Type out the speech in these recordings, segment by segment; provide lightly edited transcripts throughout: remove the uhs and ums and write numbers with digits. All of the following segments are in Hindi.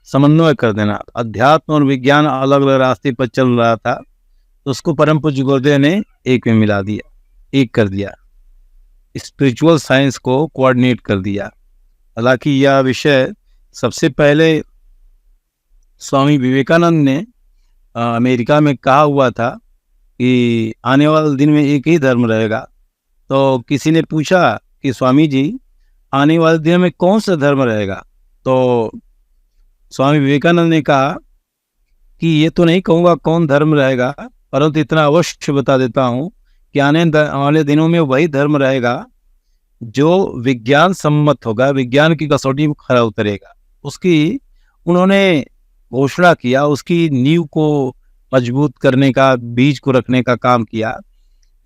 समन्वय कर देना। अध्यात्म और विज्ञान अलग अलग रास्ते पर चल रहा था, तो उसको परम पूज्य गुरुदेव ने एक में मिला दिया, एक कर दिया, स्पिरिचुअल साइंस को कोऑर्डिनेट कर दिया। हालांकि यह विषय सबसे पहले स्वामी विवेकानंद ने अमेरिका में कहा हुआ था कि आने वाले दिन में एक ही धर्म रहेगा। तो किसी ने पूछा कि स्वामी जी, आने वाले दिन में कौन सा धर्म रहेगा? तो स्वामी विवेकानंद ने कहा कि ये तो नहीं कहूँगा कौन धर्म रहेगा, परंतु इतना अवश्य बता देता हूँ कि आने वाले दिनों में वही धर्म रहेगा जो विज्ञान सम्मत होगा, विज्ञान की कसौटी में खरा उतरेगा। उसकी उन्होंने घोषणा किया, उसकी नींव को मजबूत करने का, बीज को रखने का काम किया।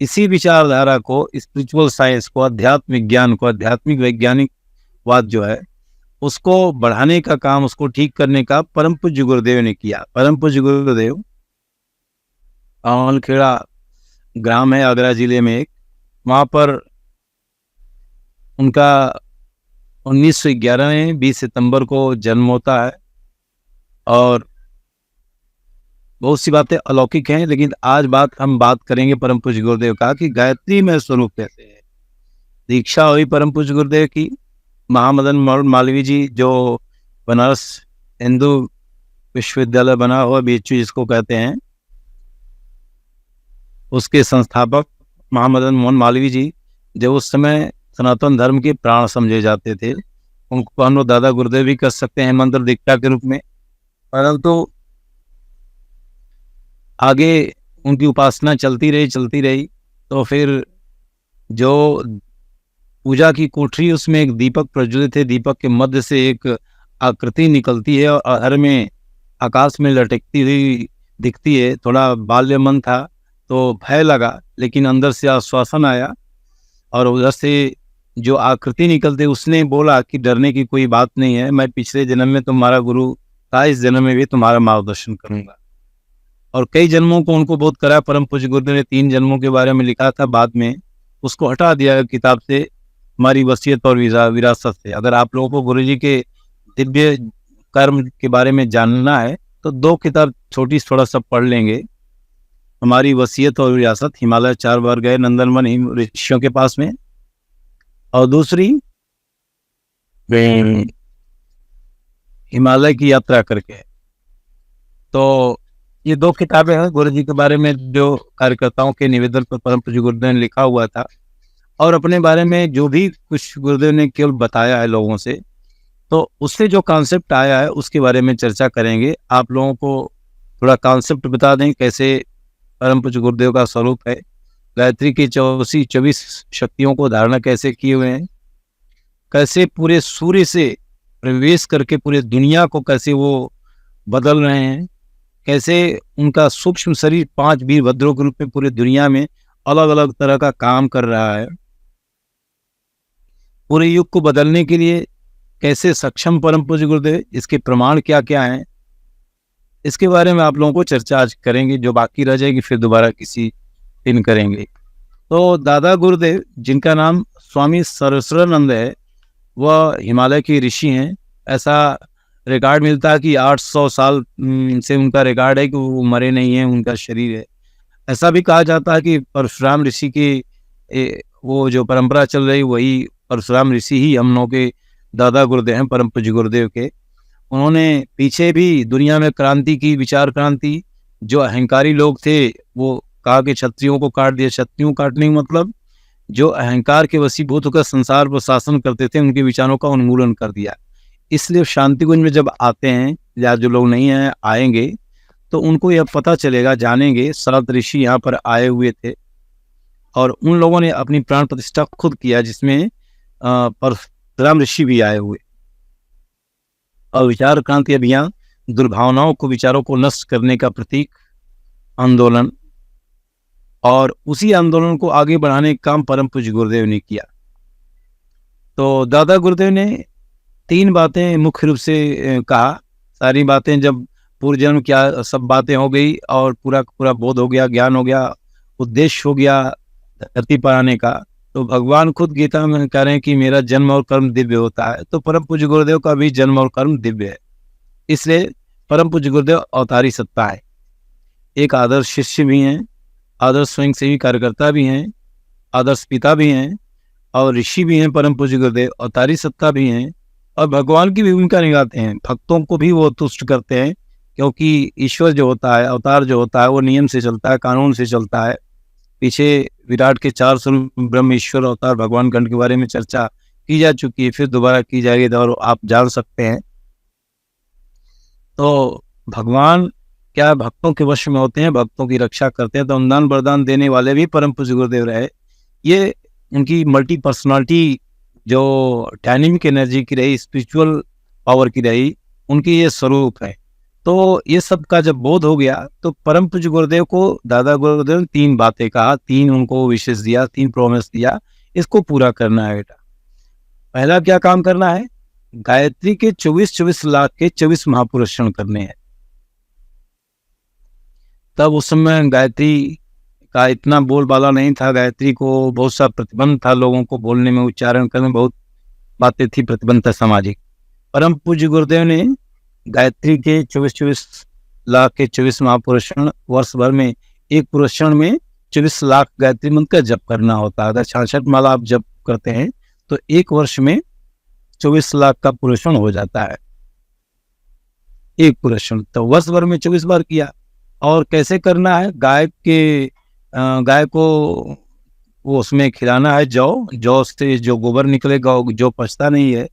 इसी विचारधारा को, स्पिरिचुअल साइंस को, अध्यात्म विज्ञान को, आध्यात्मिक वैज्ञानिकवाद जो है उसको बढ़ाने का काम, उसको ठीक करने का परम पूज्य गुरुदेव ने किया। परम पूज्य गुरुदेव आमलखेड़ा ग्राम है आगरा जिले में एक, वहाँ पर उनका 1911 में 20 सितंबर को जन्म होता है। और बहुत सी बातें अलौकिक हैं, लेकिन आज हम बात करेंगे परम पूज्य गुरुदेव का कि गायत्री में स्वरूप कैसे है। दीक्षा हुई परम पूज्य गुरुदेव की। महामदन मालवीय जी, जो बनारस हिंदू विश्वविद्यालय बना हुआ, बीएचयू जिसको कहते हैं, उसके संस्थापक महामदन मोहन मालवीय जी, जो उस समय सनातन धर्म के प्राण समझे जाते थे, उनको हम लोग दादा गुरुदेव भी कर सकते हैं मंत्र दीक्षा के रूप में। परंतु आगे उनकी उपासना चलती रही, तो फिर जो पूजा की कोठरी, उसमें एक दीपक प्रज्वलित है, दीपक के मध्य से एक आकृति निकलती है और हर में आकाश में लटकती हुई दिखती है। थोड़ा बाल्य मन था तो भय लगा, लेकिन अंदर से आश्वासन आया, और उधर से जो आकृति निकलते उसने बोला कि डरने की कोई बात नहीं है, मैं पिछले जन्म में तुम्हारा गुरु था, इस जन्म में भी तुम्हारा मार्गदर्शन करूंगा। और कई जन्मों को उनको बोध करा। परम पूज्य गुरुदेव ने 3 जन्मों के बारे में लिखा था, बाद में उसको हटा दिया किताब से, हमारी वसीयत और विरासत से। अगर आप लोगों को गुरुजी के दिव्य कर्म के बारे में जानना है तो 2 किताब छोटी थोड़ा सा पढ़ लेंगे, हमारी वसीयत और विरासत, हिमालय 4 बार गए नंदनवन ऋषियों के पास में, और दूसरी हिमालय की यात्रा करके। तो ये 2 किताबें हैं गुरु जी के बारे में, जो कार्यकर्ताओं के निवेदन पर परम पूज्य गुरुदेव ने लिखा हुआ था। और अपने बारे में जो भी कुछ गुरुदेव ने केवल बताया है लोगों से, तो उससे जो कॉन्सेप्ट आया है उसके बारे में चर्चा करेंगे। आप लोगों को थोड़ा कॉन्सेप्ट बता दें कैसे परम पूज्य गुरुदेव का स्वरूप है, गायत्री की 24 शक्तियों को धारणा कैसे किए हुए हैं, कैसे पूरे सूर्य से प्रवेश करके पूरे दुनिया को कैसे वो बदल रहे हैं, कैसे उनका सूक्ष्म शरीर 5 वीरभद्रों के रूप में पूरे दुनिया में अलग अलग तरह का काम कर रहा है, पूरे युग को बदलने के लिए कैसे सक्षम परम पूज्य गुरुदेव, इसके प्रमाण क्या क्या हैं, इसके बारे में आप लोगों को चर्चा आज करेंगे। जो बाकी रह जाएगी फिर दोबारा किसी दिन करेंगे। तो दादा गुरुदेव, जिनका नाम स्वामी सरस्वरानंद है, वह हिमालय के ऋषि हैं। ऐसा रिकॉर्ड मिलता है कि 800 साल से उनका रिकॉर्ड है कि वो मरे नहीं हैं, उनका शरीर है। ऐसा भी कहा जाता है कि परशुराम ऋषि की वो जो परंपरा चल रही, वही परशुराम ऋषि ही हम लोगों के दादा गुरुदेव हैं, परम पूज्य गुरुदेव के। उन्होंने पीछे भी दुनिया में क्रांति की, विचार क्रांति। जो अहंकारी लोग थे वो कहा कि क्षत्रियों को काट दिया। क्षत्रियों काटने का मतलब जो अहंकार के वशीभूत होकर संसार पर शासन करते थे, उनके विचारों का उन्मूलन कर दिया। इसलिए शांतिकुंज में जब आते हैं, या जो लोग नहीं हैं आएंगे, तो उनको यह पता चलेगा, जानेंगे शरद ऋषि यहाँ पर आए हुए थे और उन लोगों ने अपनी प्राण प्रतिष्ठा खुद किया, जिसमें परशुराम ऋषि भी आए हुए। और विचार क्रांति अभियान दुर्भावनाओं को, विचारों को नष्ट करने का प्रतीक आंदोलन, और उसी आंदोलन को आगे बढ़ाने का काम परम पूज्य गुरुदेव ने किया। तो दादा गुरुदेव ने 3 बातें मुख्य रूप से कहा। सारी बातें जब पूर्व जन्म क्या सब बातें हो गई और पूरा पूरा बोध हो गया, ज्ञान हो गया, उद्देश्य हो गया धरती पर आने का, तो भगवान खुद गीता में कह रहे हैं कि मेरा जन्म और कर्म दिव्य होता है। तो परम पूज्य गुरुदेव का भी जन्म और कर्म दिव्य है। इसलिए परम पूज्य गुरुदेव अवतारी सत्ता है, एक आदर्श शिष्य भी हैं, आदर्श स्वयंसेवी कार्यकर्ता भी हैं, आदर्श पिता भी हैं और ऋषि भी हैं। परम पूज्य गुरुदेव अवतारी सत्ता भी हैं और भगवान की भी भूमिका निभाते हैं। भक्तों को भी वो तुष्ट करते हैं, क्योंकि ईश्वर जो होता है, अवतार जो होता है, वो नियम से चलता है, कानून से चलता है। पीछे विराट के 4 स्वरूप ब्रह्म, ईश्वर, अवतार, भगवान खंड के बारे में चर्चा की जा चुकी है, फिर दोबारा की जाएगी और आप जान सकते हैं। तो भगवान क्या भक्तों के वश में होते हैं, भक्तों की रक्षा करते हैं। तो अनुदान वरदान देने वाले भी परम पूज्य गुरुदेव रहे। ये उनकी मल्टी पर्सनालिटी जो डायनेमिक एनर्जी की रही, स्पिरिचुअल पावर की रही, उनकी ये स्वरूप है। तो ये सब का जब बोध हो गया तो परम पूज्य गुरुदेव को दादा गुरुदेव ने 3 बातें कहा, 3 उनको विशेष दिया, 3 प्रॉमिस दिया, इसको पूरा करना है बेटा। पहला क्या काम करना है? गायत्री के 24 लाख के 24 महापुरुषण करने हैं। तब उस समय गायत्री का इतना बोलबाला नहीं था, गायत्री को बहुत सा प्रतिबंध था, लोगों को बोलने में, उच्चारण करने में बहुत बातें थी, प्रतिबंध था सामाजिक। परम पूज्य गुरुदेव ने गायत्री के 24 लाख के 24 महापुरुषण वर्ष भर में, एक पुरुषण में 24 लाख गायत्री मंत्र का जप करना होता है। अगर 66 माला आप जप करते हैं तो एक वर्ष में 24 लाख का पुरुषण हो जाता है, एक पुरुषण। तो वर्ष भर में 24 बार किया। और कैसे करना है? गाय को वो उसमें खिलाना है जौ से जो गोबर निकलेगा, जो पचता नहीं है,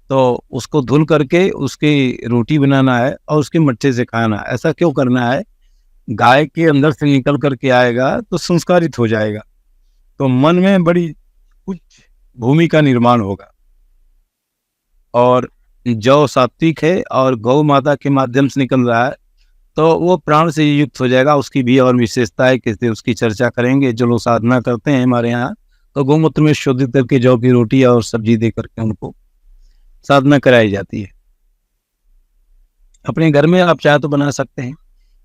तो उसको धुल करके उसकी रोटी बनाना है और उसके मट्ठे से खाना है। ऐसा क्यों करना है? गाय के अंदर से निकल करके आएगा तो संस्कारित हो जाएगा, तो मन में बड़ी कुछ भूमि का निर्माण होगा। और जौ सात्विक है और गौ माता के माध्यम से निकल रहा है, तो वो प्राण से युक्त हो जाएगा। उसकी भी और विशेषता है, कैसे उसकी चर्चा करेंगे। जो लोग साधना करते हैं हमारे यहाँ, तो गौमूत्र में शोधित करके जौ की रोटी और सब्जी दे करके उनको साधना कराई जाती है। अपने घर में आप चाहे तो बना सकते हैं।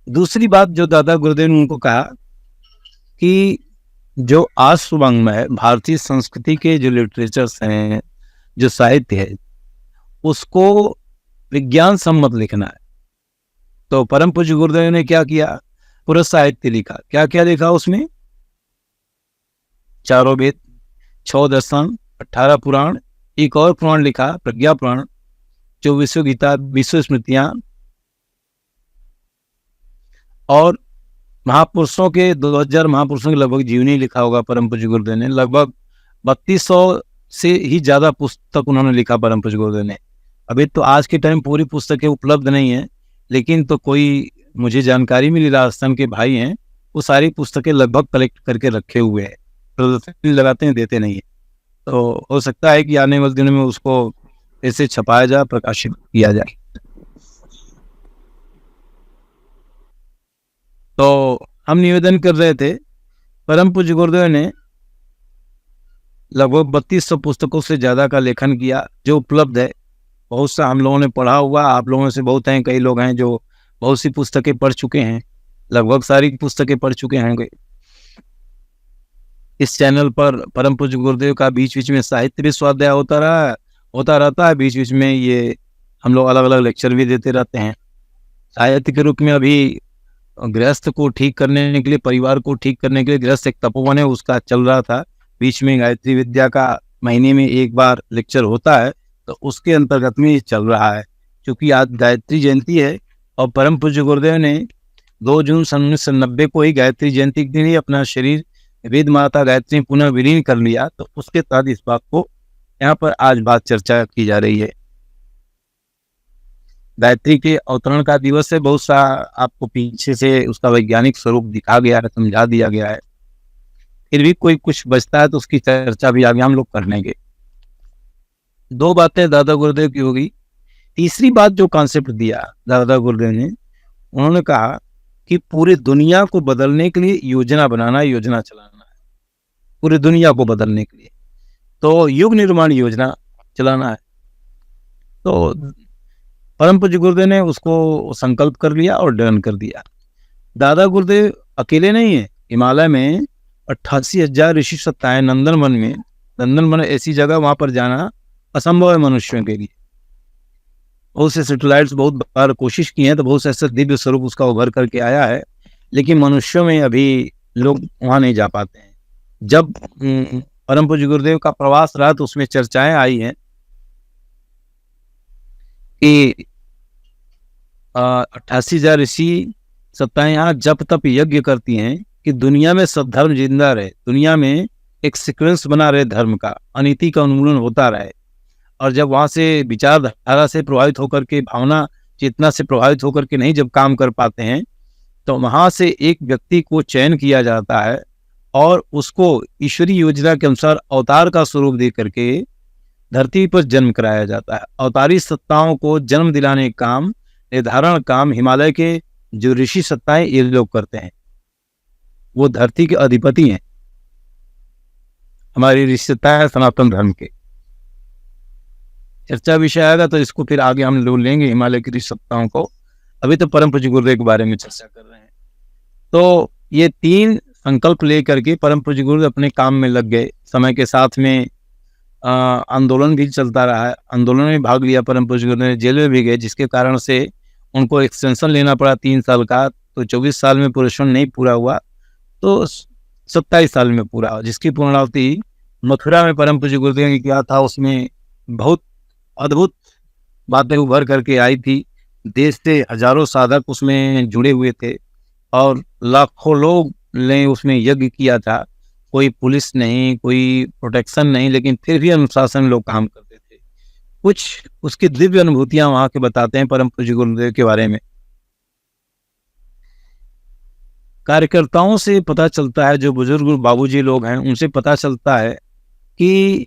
दूसरी बात जो दादा गुरुदेव ने उनको कहा कि जो आश्वंग में है, भारतीय संस्कृति के जो लिटरेचर्स हैं, जो साहित्य है, उसको विज्ञान सम्मत लिखना है। तो परम पूज्य गुरुदेव ने क्या किया? पूरा साहित्य लिखा। क्या क्या लिखा उसमें? 4 वेद, 6 दर्शन, 18 पुराण, एक और पुराण लिखा प्रज्ञा पुराण, 24 गीता, 20 स्मृतियां, और महापुरुषों के 2000 महापुरुषों के लगभग जीवनी लिखा होगा परम पूज्य गुरुदेव ने। लगभग 3200 से ही ज्यादा पुस्तक उन्होंने लिखा परम पूज्य गुरुदेव ने। अभी तो आज के टाइम पूरी पुस्तकें उपलब्ध नहीं है, लेकिन तो कोई मुझे जानकारी मिली, राजस्थान के भाई हैं, वो सारी पुस्तकें लगभग कलेक्ट करके रखे हुए हैं, प्रदर्शनी लगाते हैं, देते नहीं है। तो हो सकता है कि आने वाले दिनों में उसको ऐसे छपाया जाए, प्रकाशित किया जाए। तो हम निवेदन कर रहे थे, परम पूज्य गुरुदेव ने लगभग 3200 पुस्तकों से ज्यादा का लेखन किया, जो उपलब्ध है। बहुत सा हम लोगों ने पढ़ा हुआ, आप लोगों में से बहुत हैं, कई लोग हैं जो बहुत सी पुस्तकें पढ़ चुके हैं, लगभग सारी पुस्तकें पढ़ चुके हैं। इस चैनल पर परम पूज्य गुरुदेव का बीच बीच में साहित्य भी स्वाध्याय होता रहता है। बीच बीच में ये हम लोग अलग अलग लेक्चर भी देते रहते हैं। साहित्य के रूप में अभी गृहस्थ को ठीक करने के लिए, परिवार को ठीक करने के लिए गृहस्थ एक तपोवन है, उसका चल रहा था। बीच में गायत्री विद्या का महीने में एक बार लेक्चर होता है, तो उसके अंतर्गत में चल रहा है। क्योंकि आज गायत्री जयंती है और परम पूज्य गुरुदेव ने 2 जून 1990 को ही गायत्री जयंती के दिन ही अपना शरीर वेद माता गायत्री पुनः विलीन कर लिया। तो उसके तहत इस बात को यहाँ पर आज बात चर्चा की जा रही है। गायत्री के अवतरण का दिवस है, बहुत सा आपको पीछे से उसका वैज्ञानिक स्वरूप दिखा गया है, समझा दिया गया है। फिर भी कोई कुछ बचता है तो उसकी चर्चा भी आगे हम लोग कर लेंगे। 2 बातें दादा गुरुदेव की होगी। तीसरी बात जो कॉन्सेप्ट दिया दादा गुरुदेव ने, उन्होंने कहा कि पूरी दुनिया को बदलने के लिए योजना बनाना, योजना चलाना है। पूरी दुनिया को बदलने के लिए तो युग निर्माण योजना चलाना है। तो परम पूज्य गुरुदेव ने उसको संकल्प कर लिया और डन कर दिया। दादा गुरुदेव अकेले नहीं है, हिमालय में 88,000 ऋषि सत्ताएं, नंदनवन में, नंदनवन ऐसी जगह, वहां पर जाना असंभव है मनुष्यों के लिए। बहुत से सैटेलाइट्स बहुत बार कोशिश की हैं, तो बहुत से ऐसे दिव्य स्वरूप उसका उभर करके आया है, लेकिन मनुष्यों में अभी लोग वहाँ नहीं जा पाते हैं। जब परम पूज्य गुरुदेव का प्रवास रहा तो उसमें चर्चाएं आई हैं कि 88,000 ऋषि सत्ताएं यहाँ जप तप यज्ञ करती हैं कि दुनिया में सब धर्म जिंदा रहे, दुनिया में एक सीक्वेंस बना रहे धर्म का, अनीति का उन्मूलन होता रहे। और जब वहां से विचारधारा से प्रभावित होकर के, भावना चेतना से प्रभावित होकर के नहीं जब काम कर पाते हैं, तो वहां से एक व्यक्ति को चयन किया जाता है और उसको ईश्वरीय योजना के अनुसार अवतार का स्वरूप दे करके धरती पर जन्म कराया जाता है। अवतारी सत्ताओं को जन्म दिलाने का काम, निर्धारण काम हिमालय के जो ऋषि सत्ताएं ये लोग करते हैं। वो धरती के अधिपति हैं, हमारी ऋषि सत्ता है सनातन धर्म के। चर्चा विषय आएगा तो इसको फिर आगे हम लोग लेंगे हिमालय की ऋषि सत्ताओं को। अभी तो परम पूज्य गुरुदेव के बारे में चर्चा कर रहे हैं। तो ये 3 संकल्प लेकर के परम पूज्य गुरुदेव अपने काम में लग गए। समय के साथ में आंदोलन भी चलता रहा है, आंदोलन में भाग लिया परम पूज्य गुरुदेव, जेल में भी गए, जिसके कारण से उनको एक्सटेंशन लेना पड़ा 3 साल का। तो 24 साल में पुरुषों नहीं पूरा हुआ तो 27 साल में पूरा, जिसकी पूर्णावधि मथुरा में परम पूज्य गुरुदेव ने किया था। उसमें बहुत अद्भुत बातें उभर करके आई थी। देश से हजारों साधक उसमें जुड़े हुए थे और लाखों लोग ने उसमें यज्ञ किया था। कोई पुलिस नहीं, कोई प्रोटेक्शन नहीं, लेकिन फिर भी अनुशासन लोग काम करते थे। कुछ उसकी दिव्य अनुभूतियां वहां के बताते हैं परम पूज्य गुरुदेव के बारे में। कार्यकर्ताओं से पता चलता है, जो बुजुर्ग बाबूजी लोग हैं उनसे पता चलता है कि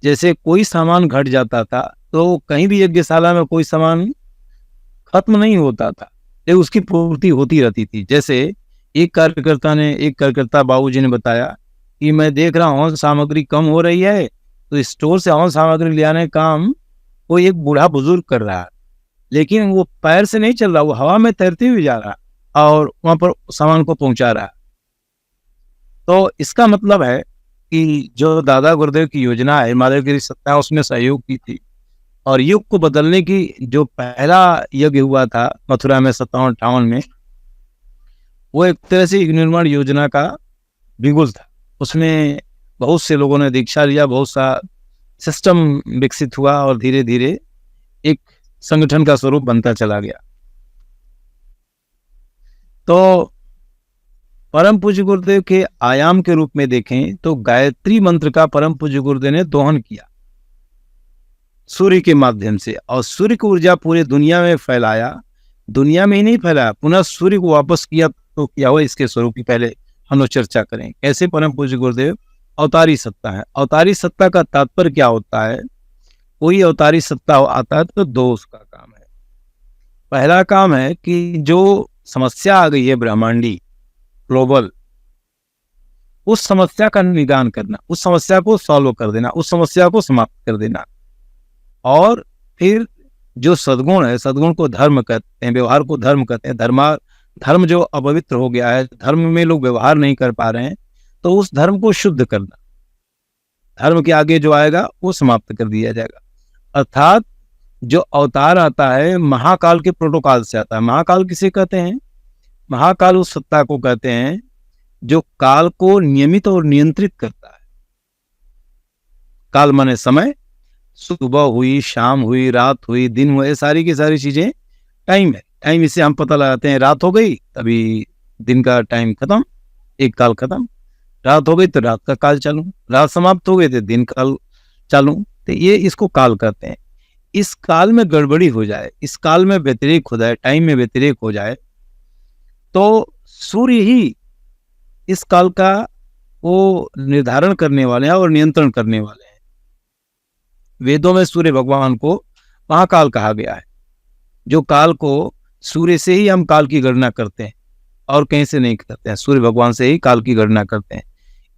जैसे कोई सामान घट जाता था तो कहीं भी यज्ञशाला में कोई सामान खत्म नहीं होता था, ये उसकी पूर्ति होती रहती थी। जैसे एक कार्यकर्ता बाबूजी ने बताया कि मैं देख रहा हूँ सामग्री कम हो रही है, तो स्टोर से हवन सामग्री ले आने का काम कोई एक बूढ़ा बुजुर्ग कर रहा है, लेकिन वो पैर से नहीं चल रहा, वो हवा में तैरते हुए जा रहा और वहां पर सामान को पहुंचा रहा। तो इसका मतलब है कि जो दादा गुरुदेव की योजना है हिमालय की सत्ता, उसने सहयोग की थी। और युग को बदलने की जो पहला यज्ञ हुआ था मथुरा में 57-58 में, वो एक तरह से निर्माण योजना का बिगुल था। उसमें बहुत से लोगों ने दीक्षा लिया, बहुत सा सिस्टम विकसित हुआ और धीरे धीरे एक संगठन का स्वरूप बनता चला गया। तो परम पूज्य गुरुदेव के आयाम के रूप में देखें तो गायत्री मंत्र का परम पूज्य गुरुदेव ने दोहन किया सूर्य के माध्यम से, और सूर्य की ऊर्जा पूरे दुनिया में फैलाया। दुनिया में ही नहीं फैलाया, पुनः सूर्य को वापस किया। तो क्या हुआ इसके स्वरूप की पहले हम लोग चर्चा करें। कैसे परम पूज्य गुरुदेव अवतारी सत्ता है। अवतारी सत्ता का तात्पर्य क्या होता है? कोई अवतारी सत्ता आता है तो 2 उसका काम है। पहला काम है कि जो समस्या आ गई है ब्रह्मांडी ग्लोबल, उस समस्या का निदान करना, उस समस्या को सॉल्व कर देना, उस समस्या को समाप्त कर देना। और फिर जो सद्गुण है, सद्गुण को धर्म कहते हैं, व्यवहार को धर्म कहते हैं। धर्म जो अपवित्र हो गया है, धर्म में लोग व्यवहार नहीं कर पा रहे हैं, तो उस धर्म को शुद्ध करना, धर्म के आगे जो आएगा वो समाप्त कर दिया जाएगा। अर्थात जो अवतार आता है महाकाल के प्रोटोकॉल से आता है। महाकाल किसे कहते हैं? महाकाल उस सत्ता को कहते हैं जो काल को नियमित और नियंत्रित करता है। काल माने समय, सुबह हुई, शाम हुई, रात हुई, दिन हुए, सारी की सारी चीजें टाइम है। टाइम इससे हम पता लगाते हैं, रात हो गई तभी दिन का टाइम खत्म, एक काल खत्म। रात हो गई तो रात का काल चालू, रात समाप्त हो गई तो दिन काल चालू। तो ये इसको काल कहते हैं। इस काल में गड़बड़ी हो जाए, इस काल में व्यतिरेक हो जाए, टाइम में व्यतिरेक हो जाए, तो सूर्य ही इस काल का वो निर्धारण करने वाले हैं और नियंत्रण करने वाले हैं। वेदों में सूर्य भगवान को महाकाल कहा गया है। जो काल को, सूर्य से ही हम काल की गणना करते हैं और कहीं से नहीं करते हैं, सूर्य भगवान से ही काल की गणना करते हैं,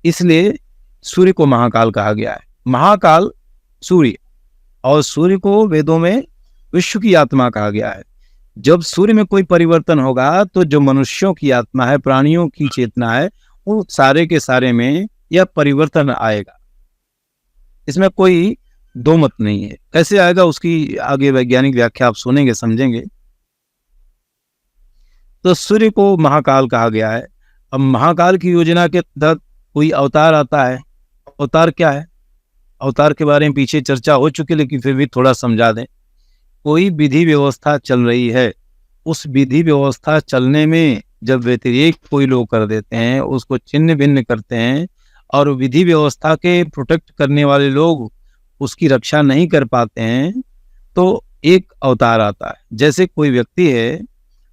इसलिए सूर्य को महाकाल कहा गया है। महाकाल सूर्य, और सूर्य को वेदों में विश्व की आत्मा कहा गया है। जब सूर्य में कोई परिवर्तन होगा तो जो मनुष्यों की आत्मा है, प्राणियों की चेतना है, वो सारे के सारे में यह परिवर्तन आएगा। इसमें कोई दो मत नहीं है। कैसे आएगा उसकी आगे वैज्ञानिक व्याख्या आप सुनेंगे, समझेंगे। तो सूर्य को महाकाल कहा गया है। अब महाकाल की योजना के तहत कोई अवतार आता है। अवतार क्या है? अवतार के बारे में पीछे चर्चा हो चुकी, लेकिन फिर भी थोड़ा समझा दें। कोई विधि व्यवस्था चल रही है, उस विधि व्यवस्था चलने में जब व्यतिरेक कोई लोग कर देते हैं, उसको छिन्न भिन्न करते हैं, और विधि व्यवस्था के प्रोटेक्ट करने वाले लोग उसकी रक्षा नहीं कर पाते हैं, तो एक अवतार आता है। जैसे कोई व्यक्ति है,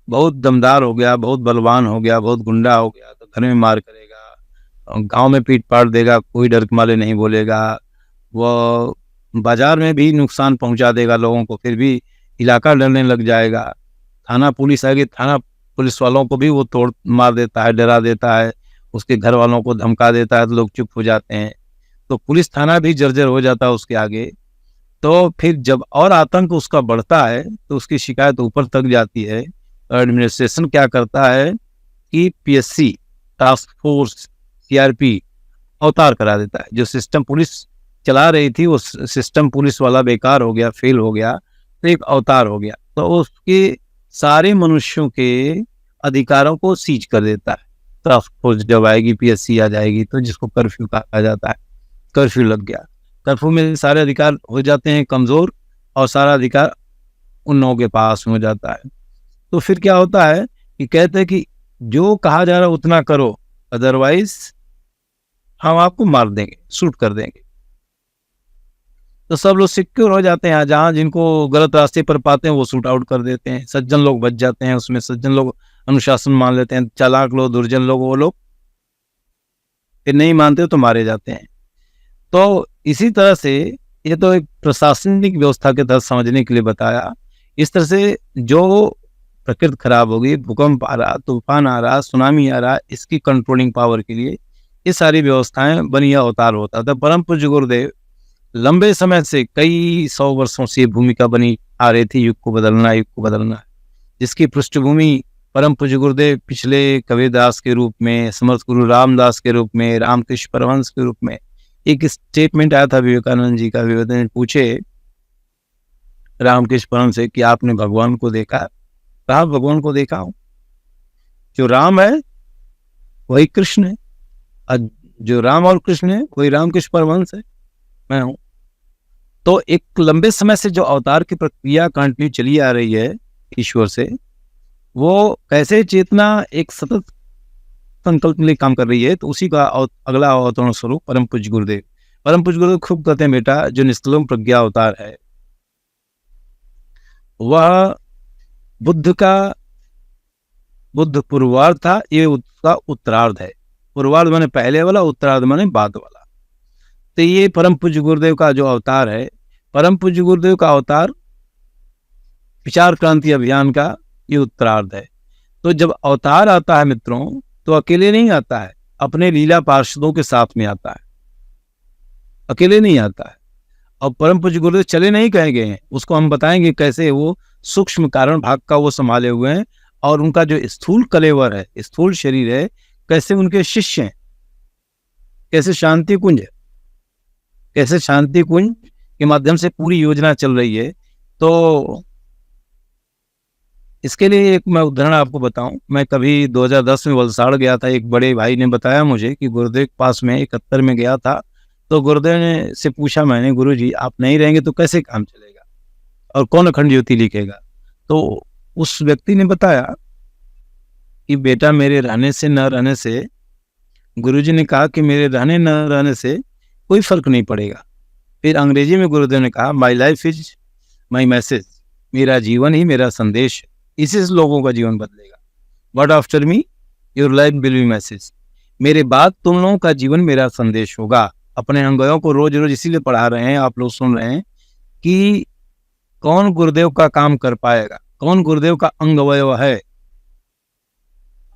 बहुत दमदार हो गया, बहुत बलवान हो गया, बहुत गुंडा हो गया, तो घर में मार करेगा, गांव में पीट पाट देगा, कोई डर के मारे नहीं बोलेगा, वो बाजार में भी नुकसान पहुंचा देगा लोगों को, फिर भी इलाका डरने लग जाएगा। थाना पुलिस आएगी, थाना पुलिस वालों को भी वो तोड़ मार देता है, डरा देता है, उसके घर वालों को धमका देता है, तो लोग चुप हो जाते हैं। तो पुलिस थाना भी जर्जर हो जाता है उसके आगे। तो फिर जब और आतंक उसका बढ़ता है, तो उसकी शिकायत ऊपर तक जाती है। एडमिनिस्ट्रेशन क्या करता है कि पीएससी, टास्क फोर्स, सीआरपी अवतार करा देता है। जो सिस्टम पुलिस चला रही थी, वो सिस्टम पुलिस वाला बेकार हो गया, फेल हो गया, तो एक अवतार हो गया, तो उसके सारे मनुष्यों के अधिकारों को सीज कर देता है। टास्क फोर्स जब आएगी, पीएससी आ जाएगी, तो जिसको कर्फ्यू कहा जाता है, कर्फ्यू लग गया। कर्फ्यू में सारे अधिकार हो जाते हैं कमजोर, और सारा अधिकार उन लोगों के पास हो जाता है। तो फिर क्या होता है कि कहते हैं कि जो कहा जा रहा है उतना करो, अदरवाइज हम आपको मार देंगे, शूट कर देंगे। तो सब लोग सिक्योर हो जाते हैं। जहां जिनको गलत रास्ते पर पाते हैं वो शूट आउट कर देते हैं। सज्जन लोग बच जाते हैं, उसमें सज्जन लोग अनुशासन मान लेते हैं। चालाक लोग, दुर्जन लोग, वो लोग फिर नहीं मानते तो मारे जाते हैं। तो इसी तरह से ये तो एक प्रशासनिक व्यवस्था के तहत समझने के लिए बताया। इस तरह से जो प्रकृति खराब होगी, भूकंप आ रहा, तूफान आ रहा, सुनामी आ रहा, इसकी कंट्रोलिंग पावर के लिए ये सारी व्यवस्थाएं बनी, अवतार होता था। परम पूज्य गुरुदेव लंबे समय से, कई 100 वर्षों से भूमिका बनी आ रही थी, युग को बदलना, युग को बदलना, जिसकी पृष्ठभूमि परम पूज्य गुरुदेव पिछले कबीरदास के रूप में, समर्थ गुरु रामदास के रूप में, रामकृष्ण परमहंस के रूप में। एक स्टेटमेंट आया था विवेकानंद जी का। विवेकानंद पूछे रामकृष्ण परमहंस से कि आपने भगवान को देखा? कहा भगवान को देखा हूं, जो राम है वही कृष्ण है, और जो राम और कृष्ण है वही रामकृष्ण परमहंस है, मैं हूं। तो एक लंबे समय से जो अवतार की प्रक्रिया कंटिन्यू चली आ रही है ईश्वर से, वो कैसे चेतना एक सतत संकल्प के लिए काम कर रही है, तो उसी का अगला अवतरण स्वरूप परम पूज्य गुरुदेव। परम पूज्य गुरुदेव खूब कहते हैं, बेटा जो निष्कलंक प्रज्ञा अवतार है वह बुद्ध पूर्वार्ध था, ये उसका उत्तरार्ध है। पूर्वार्ध माने पहले वाला, उत्तरार्ध माने बाद वाला। तो ये परम पूज्य गुरुदेव का जो अवतार है, परम पूज्य गुरुदेव का अवतार विचार क्रांति अभियान का ये उत्तरार्ध है। तो जब अवतार आता है मित्रों, तो अकेले नहीं आता है, अपने लीला पार्षदों के साथ में आता है, अकेले नहीं आता है। और परम पूज्य गुरुदेव चले नहीं कहे गए हैं, उसको हम बताएंगे कैसे वो सूक्ष्म कारण भाग का वो संभाले हुए हैं, और उनका जो स्थूल कलेवर है, स्थूल शरीर है, कैसे उनके शिष्य हैं, कैसे शांति कुंज के माध्यम से पूरी योजना चल रही है। तो इसके लिए एक मैं उदाहरण आपको बताऊं। मैं कभी 2010 में वलसाड़ गया था, एक बड़े भाई ने बताया मुझे कि गुरुदेव के पास में 71 में गया था। तो गुरुदेव ने से पूछा मैंने, गुरु जी आप नहीं रहेंगे तो कैसे काम चलेगा और कौन अखंड ज्योति लिखेगा? तो उस व्यक्ति ने बताया कि बेटा मेरे रहने से न रहने से, गुरुजी ने कहा कि मेरे रहने न रहने से कोई फर्क नहीं पड़ेगा। फिर अंग्रेजी में गुरुदेव ने कहा my life is my message, मेरा जीवन ही मेरा संदेश है, इसी से लोगों का जीवन बदलेगा। But after me your life will be message, मेरे बाद तुम लोगों का जीवन मेरा संदेश होगा। अपने अंगों को रोज रोज इसीलिए पढ़ा रहे हैं, आप लोग सुन रहे हैं कि कौन गुरुदेव का काम कर पाएगा, कौन गुरुदेव का अंग अवयव है।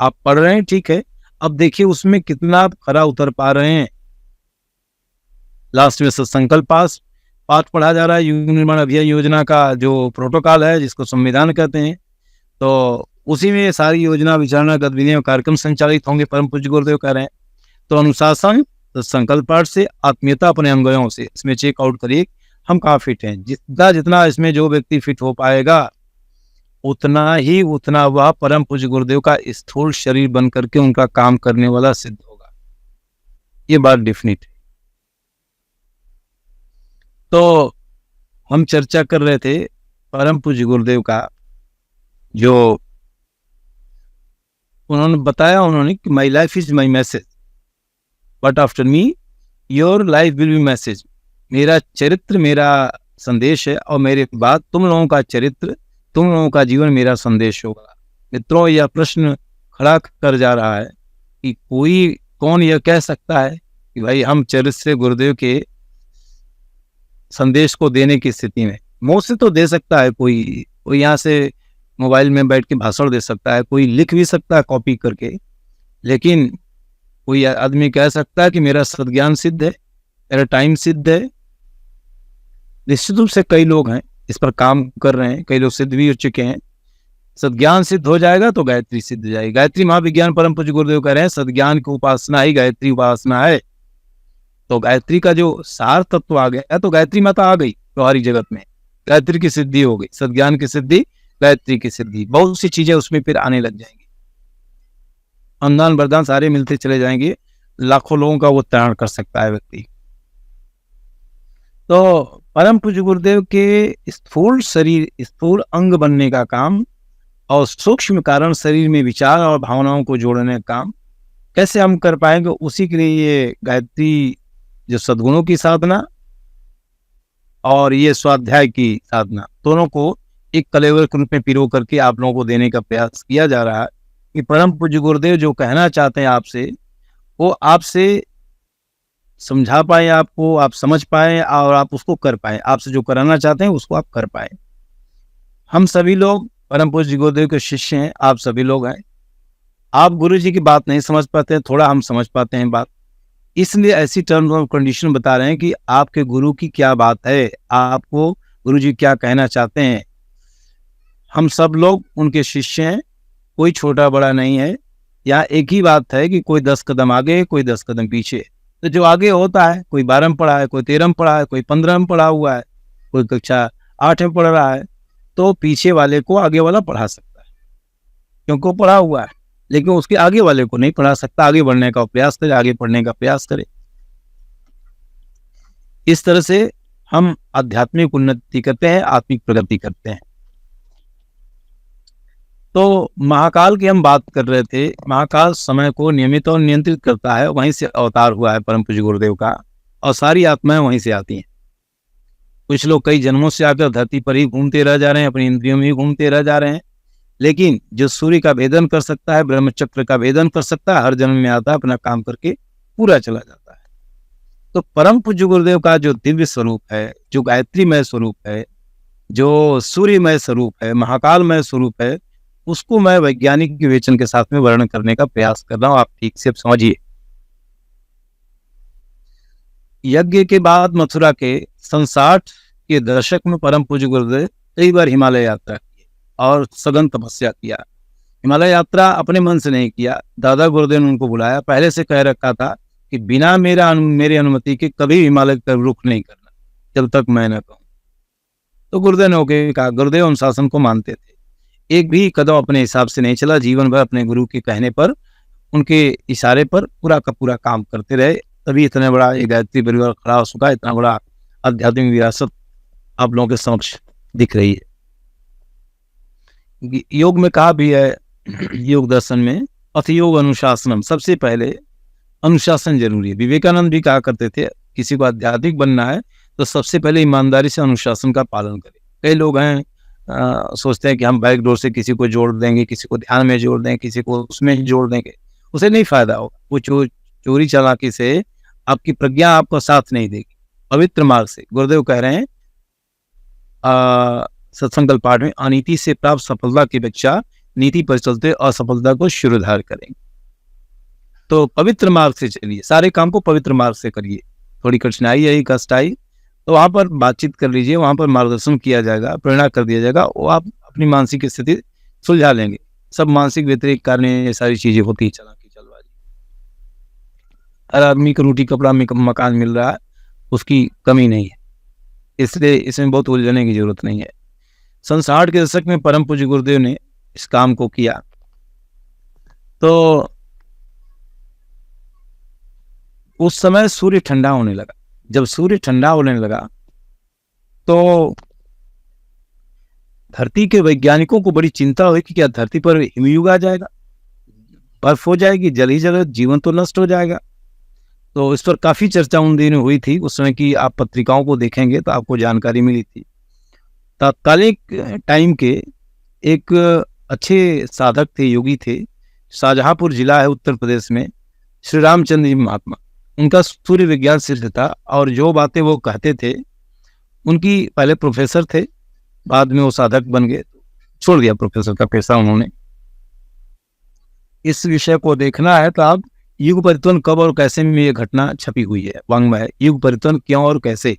आप पढ़ रहे हैं, ठीक है, अब देखिए उसमें कितना आप खरा उतर पा रहे हैं। लास्ट में सत्संकल्प पाठ पढ़ा जा रहा है, युग निर्माण अभियान योजना का जो प्रोटोकॉल है, जिसको संविधान कहते हैं। तो उसी में सारी योजना, विचारणा, गतिविधियां, कार्यक्रम संचालित होंगे, परम पूज्य गुरुदेव कह रहे हैं। तो अनुशासन, संकल्प पाठ से, आत्मीयता अपने अंगों से, इसमें चेकआउट करिए। हम कहाँ फिट हैं। जितना जितना इसमें जो व्यक्ति फिट हो पाएगा उतना वह परम पूज्य गुरुदेव का स्थूल शरीर बन करके उनका काम करने वाला सिद्ध होगा। ये बात डेफिनेट है। तो हम चर्चा कर रहे थे परम पूज्य गुरुदेव का, जो उन्होंने बताया, उन्होंने कि my life is my message but after me your life will be message. मेरा चरित्र मेरा संदेश है और मेरे बाद तुम लोगों का चरित्र, तुम लोगों का जीवन मेरा संदेश होगा। मित्रों, यह प्रश्न खड़ा कर जा रहा है कि कौन यह कह सकता है कि भाई हम चरित्र से गुरुदेव के संदेश को देने की स्थिति में। मुंह से तो दे सकता है, कोई यहाँ से मोबाइल में बैठ के भाषण दे सकता है, कोई लिख भी सकता है कॉपी करके, लेकिन कोई आदमी कह सकता है कि मेरा सद्ज्ञान सिद्ध है, मेरा टाइम सिद्ध है। निश्चित रूप से कई लोग हैं इस पर काम कर रहे हैं, कई लोग सिद्ध भी हो चुके हैं। सद्ज्ञान सिद्ध हो जाएगा तो गायत्री सिद्ध हो जाएगी। गायत्री महाविज्ञान परम पूज्य गुरुदेव कह रहे हैं सद्ज्ञान की उपासना ही गायत्री उपासना है। तो गायत्री का जो सार तत्व आ गया तो गायत्री माता आ गई व्यवहारिक जगत में, गायत्री की सिद्धि हो गई, सद्ज्ञान की सिद्धि, गायत्री की सिद्धि, बहुत सी चीजें उसमें फिर आने लग जाएंगी। अनुदान वरदान सारे मिलते चले जाएंगे, लाखों लोगों का वो तरण कर सकता है व्यक्ति। तो परम पूज्य गुरुदेव के स्थूल शरीर, स्थूल अंग बनने का काम और सूक्ष्म कारण शरीर में विचार और भावनाओं को जोड़ने का काम कैसे हम कर पाएंगे, उसी के लिए ये गायत्री जो सद्गुणों की साधना और ये स्वाध्याय की साधना, दोनों को एक कलेवर के रूप में पिरो करके आप लोगों को देने का प्रयास किया जा रहा है कि परम पूज्य गुरुदेव जो कहना चाहते हैं आपसे, वो आपसे समझा पाए, आपको आप समझ पाए और आप उसको कर पाए। आपसे जो कराना चाहते हैं उसको आप कर पाए। हम सभी लोग परम पूज्य गुरुदेव के शिष्य हैं, आप सभी लोग हैं। आप गुरु जी की बात नहीं समझ पाते हैं, थोड़ा हम समझ पाते हैं बात, इसलिए ऐसी टर्म्स और कंडीशन बता रहे हैं कि आपके गुरु की क्या बात है, आपको गुरु जी क्या कहना चाहते हैं। हम सब लोग उनके शिष्य हैं, कोई छोटा बड़ा नहीं है। यहाँ एक ही बात है कि कोई 10 कदम आगे, कोई 10 कदम पीछे। तो जो आगे होता है, कोई 12 में पढ़ा है, कोई 13 में पढ़ा है, कोई 15 में पढ़ा हुआ है, कोई कक्षा 8 में पढ़ रहा है, तो पीछे वाले को आगे वाला पढ़ा सकता है क्योंकि वो पढ़ा हुआ है, लेकिन उसके आगे वाले को नहीं पढ़ा सकता। आगे बढ़ने का प्रयास करे, आगे पढ़ने का प्रयास करे। इस तरह से हम आध्यात्मिक उन्नति करते हैं, आत्मिक प्रगति करते हैं। तो महाकाल की हम बात कर रहे थे। महाकाल समय को नियमित और नियंत्रित करता है, वहीं से अवतार हुआ है परम पूज्य गुरुदेव का, और सारी आत्माएं वहीं से आती हैं। कुछ लोग कई जन्मों से आकर धरती पर ही घूमते रह जा रहे हैं, अपनी इंद्रियों में ही घूमते रह जा रहे हैं, लेकिन जो सूर्य का भेदन कर सकता है, ब्रह्मचक्र का भेदन कर सकता है, हर जन्म में आता है, अपना काम करके पूरा चला जाता है। तो परम पूज्य गुरुदेव का जो दिव्य स्वरूप है, जो गायत्रीमय स्वरूप है, जो सूर्यमय स्वरूप है, महाकालमय स्वरूप है, उसको मैं वैज्ञानिक विवेचन के साथ में वर्णन करने का प्रयास कर रहा हूं। आप ठीक से समझिए। यज्ञ के बाद मथुरा के 60 के दशक में परम पूज्य गुरुदेव कई बार हिमालय यात्रा की और सघन तपस्या किया। हिमालय यात्रा अपने मन से नहीं किया, दादा गुरुदेव ने उनको बुलाया। पहले से कह रखा था कि बिना मेरी अनुमति के कभी हिमालय का रुख नहीं करना जब तक मैं न कहूं। तो गुरुदेव ने ओके कहा। गुरुदेव अनुशासन को मानते थे, एक भी कदम अपने हिसाब से नहीं चला। जीवन भर अपने गुरु के कहने पर, उनके इशारे पर पूरा का पूरा काम करते रहे। तभी इतना बड़ा ये गायत्री परिवार खड़ा हो चुका है, इतना बड़ा आध्यात्मिक विरासत आप लोगों के समक्ष दिख रही है। योग में कहा भी है, योग दर्शन में, अथ योग अनुशासनम, सबसे पहले अनुशासन जरूरी है। विवेकानंद भी कहा करते थे किसी को आध्यात्मिक बनना है तो सबसे पहले ईमानदारी से अनुशासन का पालन करें। कई लोग हैं सोचते हैं कि हम बैक डोर से किसी को जोड़ देंगे, किसी को ध्यान में जोड़ देंगे, किसी को उसमें जोड़ देंगे, उसे नहीं फायदा होगा। वो चोरी चालाकी से आपकी प्रज्ञा आपको साथ नहीं देगी। पवित्र मार्ग से गुरुदेव कह रहे हैं सत्संगल पाठ में, अनीति से प्राप्त सफलता की अपेक्षा नीति पर चलते असफलता को शिरोधार करेंगे। तो पवित्र मार्ग से चलिए, सारे काम को पवित्र मार्ग से करिए। थोड़ी कठिनाई आई, कष्ट आई, तो वहां पर बातचीत कर लीजिए, वहां पर मार्गदर्शन किया जाएगा, प्रेरणा कर दिया जाएगा, वो आप अपनी मानसिक स्थिति सुलझा लेंगे। सब मानसिक व्यतिरिक्त कारण ये सारी चीजें होती, चालाकी चलबाजी। हर आदमी को रोटी कपड़ा में मकान मिल रहा है, उसकी कमी नहीं है। इसलिए इसमें बहुत उलझने की जरूरत नहीं है। सन 60 के दशक में परम पूज्य गुरुदेव ने इस काम को किया। तो उस समय सूर्य ठंडा होने लगा। जब सूर्य ठंडा होने लगा तो धरती के वैज्ञानिकों को बड़ी चिंता हुई कि क्या धरती पर हिमयुग आ जाएगा, बर्फ हो जाएगी, जल ही जल, जीवन तो नष्ट हो जाएगा। तो इस पर काफी चर्चा उन दिनों हुई थी। उस समय की आप पत्रिकाओं को देखेंगे तो आपको जानकारी मिली थी। तात्कालिक टाइम के एक अच्छे साधक थे, योगी थे, शाहजहांपुर जिला है उत्तर प्रदेश में, श्री रामचंद्र जी महात्मा। उनका सूर्य विज्ञान सिद्ध था और जो बातें वो कहते थे, उनकी पहले प्रोफेसर थे, बाद में वो साधक बन गए, छोड़ दिया प्रोफेसर का पेशा उन्होंने। इस विषय को देखना है तो आप युग परिवर्तन कब और कैसे में ये घटना छपी हुई है वांग्मय, युग परिवर्तन क्यों और कैसे।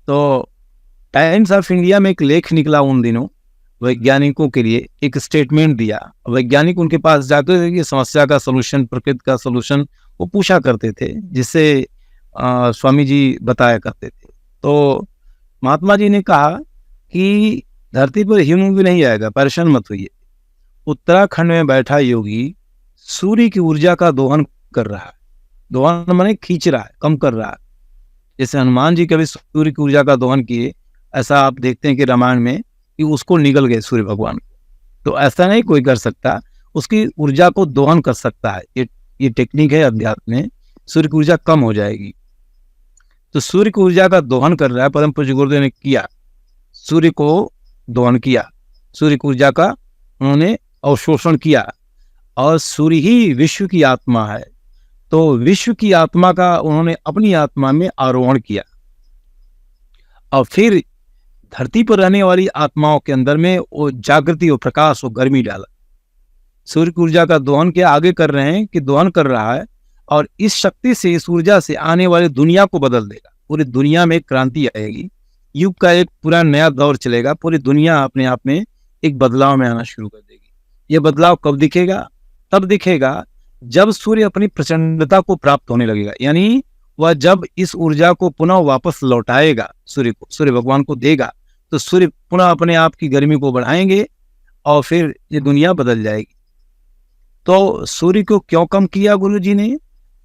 तो टाइम्स ऑफ इंडिया में एक लेख निकला उन दिनों, वैज्ञानिकों के लिए एक स्टेटमेंट दिया। वैज्ञानिक उनके पास जाते थे कि समस्या का सलूशन, प्रकृति का सलूशन वो पूछा करते थे, जिससे स्वामी जी बताया करते थे। तो महात्मा जी ने कहा कि धरती पर हिम भी नहीं आएगा, परेशान मत होइए। उत्तराखंड में बैठा योगी सूर्य की ऊर्जा का दोहन कर रहा है। दोहन माने खींच रहा है, कम कर रहा है। जैसे हनुमान जी कभी सूर्य की ऊर्जा का दोहन किए, ऐसा आप देखते हैं कि रामायण में कि उसको निगल गए सूर्य भगवान को। तो ऐसा नहीं कोई कर सकता, उसकी ऊर्जा को दोहन कर सकता है। ये टेक्निक है अध्यात्म में, सूर्य की ऊर्जा कम हो जाएगी। तो सूर्य की ऊर्जा का दोहन कर रहा है, परम पूज्य गुरुदेव ने किया, सूर्य को दोहन किया, सूर्य की ऊर्जा का उन्होंने अवशोषण किया। और सूर्य ही विश्व की आत्मा है, तो विश्व की आत्मा का उन्होंने अपनी आत्मा में आरोहण किया और फिर धरती पर रहने वाली आत्माओं के अंदर में वो जागृति, वो प्रकाश, वो गर्मी डाला। सूर्य की ऊर्जा का दोहन के आगे कर रहे हैं कि दोहन कर रहा है और इस शक्ति से, इस ऊर्जा से आने वाली दुनिया को बदल देगा। पूरी दुनिया में एक क्रांति आएगी, युग का एक पूरा नया दौर चलेगा। पूरी दुनिया अपने आप में एक बदलाव में आना शुरू कर देगी। ये बदलाव कब दिखेगा? तब दिखेगा जब सूर्य अपनी प्रचंडता को प्राप्त होने लगेगा, यानी वह जब इस ऊर्जा को पुनः वापस लौटाएगा, सूर्य को, सूर्य भगवान को देगा, तो सूर्य पुनः अपने आप की गर्मी को बढ़ाएंगे और फिर ये दुनिया बदल जाएगी। तो सूर्य को क्यों कम किया गुरु जी ने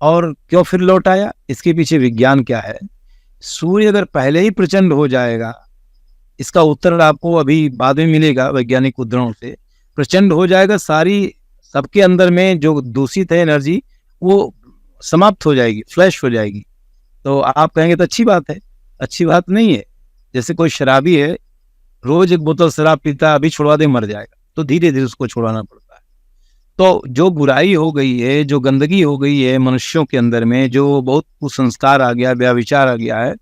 और क्यों फिर लौटाया, इसके पीछे विज्ञान क्या है। सूर्य अगर पहले ही प्रचंड हो जाएगा, इसका उत्तर आपको अभी बाद में मिलेगा वैज्ञानिक उद्धरणों से। प्रचंड हो जाएगा, सारी सबके अंदर में जो दूषित है एनर्जी वो समाप्त हो जाएगी, फ्लैश हो जाएगी। तो आप कहेंगे तो अच्छी बात है, अच्छी बात नहीं है। जैसे कोई शराबी है, रोज एक बोतल शराब पीता, अभी छुड़वा दे मर जाएगा, तो धीरे धीरे उसको छुड़ाना पड़ता है। तो जो बुराई हो गई है, जो गंदगी हो गई है मनुष्यों के अंदर में, जो बहुत कुसंस्कार आ गया, व्याविचार आ गया है,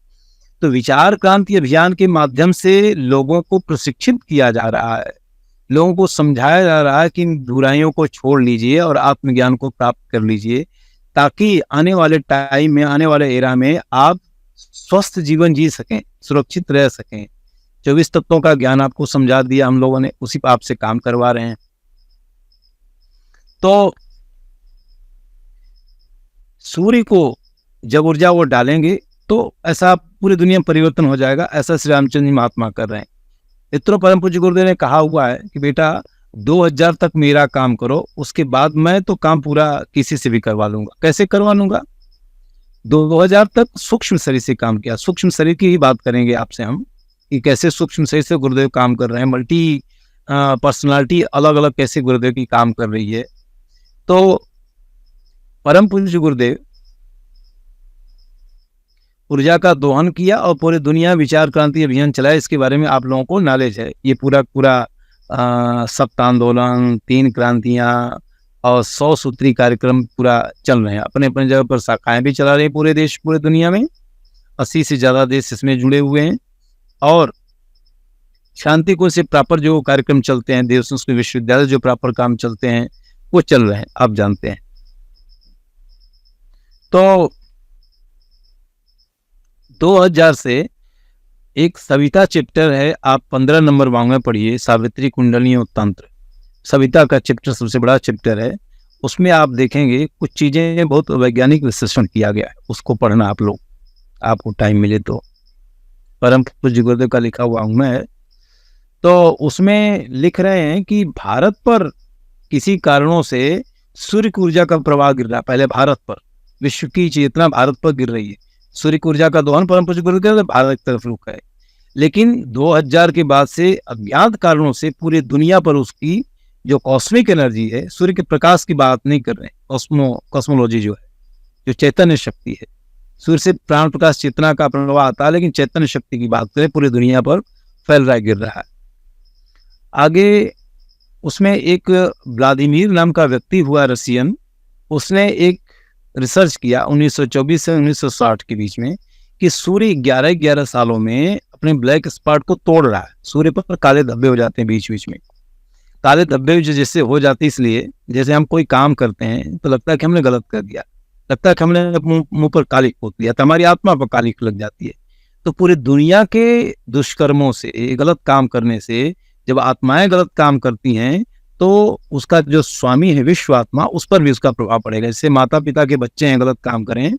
तो विचार क्रांति अभियान के माध्यम से लोगों को प्रशिक्षित किया जा रहा है, लोगों को समझाया जा रहा है कि इन बुराइयों को छोड़ लीजिए और आत्मज्ञान को प्राप्त कर लीजिए, ताकि आने वाले टाइम में, आने वाले एरा में आप स्वस्थ जीवन जी सकें, सुरक्षित रह सकें। 24 तत्वों का ज्ञान आपको समझा दिया हम लोगों ने, उसी पर आपसे काम करवा रहे हैं। तो सूर्य को जब ऊर्जा वो डालेंगे तो ऐसा पूरी दुनिया में परिवर्तन हो जाएगा, ऐसा श्री रामचंद्र जी महात्मा कर रहे हैं। इतना परम पूज्य गुरुदेव ने कहा हुआ है कि बेटा 2000 तक मेरा काम करो, उसके बाद मैं तो काम पूरा किसी से भी करवा लूंगा। कैसे करवा लूंगा? 2000 तक सूक्ष्म शरीर से काम किया। सूक्ष्म शरीर की ही बात करेंगे आपसे हम कि कैसे सूक्ष्म शरीर से गुरुदेव काम कर रहे हैं, मल्टी पर्सनालिटी अलग अलग कैसे गुरुदेव की काम कर रही है। तो परम पूज्य गुरुदेव ऊर्जा का दोहन किया और पूरी दुनिया विचार क्रांति अभियान चलाया। इसके बारे में आप लोगों को नॉलेज है। ये पूरा सप्त आंदोलन, 3 क्रांतियां और 100 सूत्री कार्यक्रम पूरा चल रहे हैं। अपने अपने जगह पर शाखाएं भी चला रहे हैं पूरे देश, पूरे दुनिया में 80 से ज्यादा देश इसमें जुड़े हुए हैं। और शांति को से प्रॉपर जो कार्यक्रम चलते हैं, देव संस्कृत विश्वविद्यालय जो प्रॉपर काम चलते हैं वो चल रहे हैं, आप जानते हैं। तो 2000 से एक सविता चैप्टर है, आप 15 नंबर वांग्मय पढ़िए, सावित्री कुंडली और तंत्र। सविता का चैप्टर सबसे बड़ा चैप्टर है। उसमें आप देखेंगे कुछ चीजें बहुत वैज्ञानिक विश्लेषण किया गया है, उसको पढ़ना आप लोग, आपको टाइम मिले तो। परम पूज्य गुरुदेव का लिखा हुआ उनमें है। तो उसमें लिख रहे हैं कि भारत पर किसी कारणों से सूर्य की ऊर्जा का प्रवाह गिर रहा है। पहले भारत पर, विश्व की चेतना भारत पर गिर रही है। सूर्य की ऊर्जा का दोहन परम पूज्य गुरुदेव भारत की तरफ रुख है, लेकिन 2000 के बाद से अज्ञात कारणों से पूरी दुनिया पर उसकी जो कॉस्मिक एनर्जी है, सूर्य के प्रकाश की बात नहीं कर रहे हैं, कॉस्मोलॉजी जो है, जो चैतन्य शक्ति है, सूर्य से प्राण प्रकाश चेतना का प्रवाह आता है, लेकिन चैतन्य शक्ति की बात करें पूरी दुनिया पर फैल रहा है, गिर रहा है। आगे उसमें एक व्लादिमीर नाम का व्यक्ति हुआ रसियन, उसने एक रिसर्च किया 1924 से 1960 के बीच में कि सूर्य 11 सालों में अपने ब्लैक स्पॉट को तोड़ रहा है। सूर्य पर काले धब्बे हो जाते हैं बीच बीच में, काले धब्बे जैसे हो जाते इसलिए जैसे हम कोई काम करते हैं तो लगता है कि हमने गलत कर दिया, लगता है कि हमने मुंह पर कालिक पोत दिया, तो हमारी आत्मा पर कालिक लग जाती है। तो पूरी दुनिया के दुष्कर्मों से, गलत काम करने से जब आत्माएं गलत काम करती हैं तो उसका जो स्वामी है विश्व आत्मा, उस पर भी उसका प्रभाव पड़ेगा। जैसे माता पिता के बच्चे हैं गलत काम करें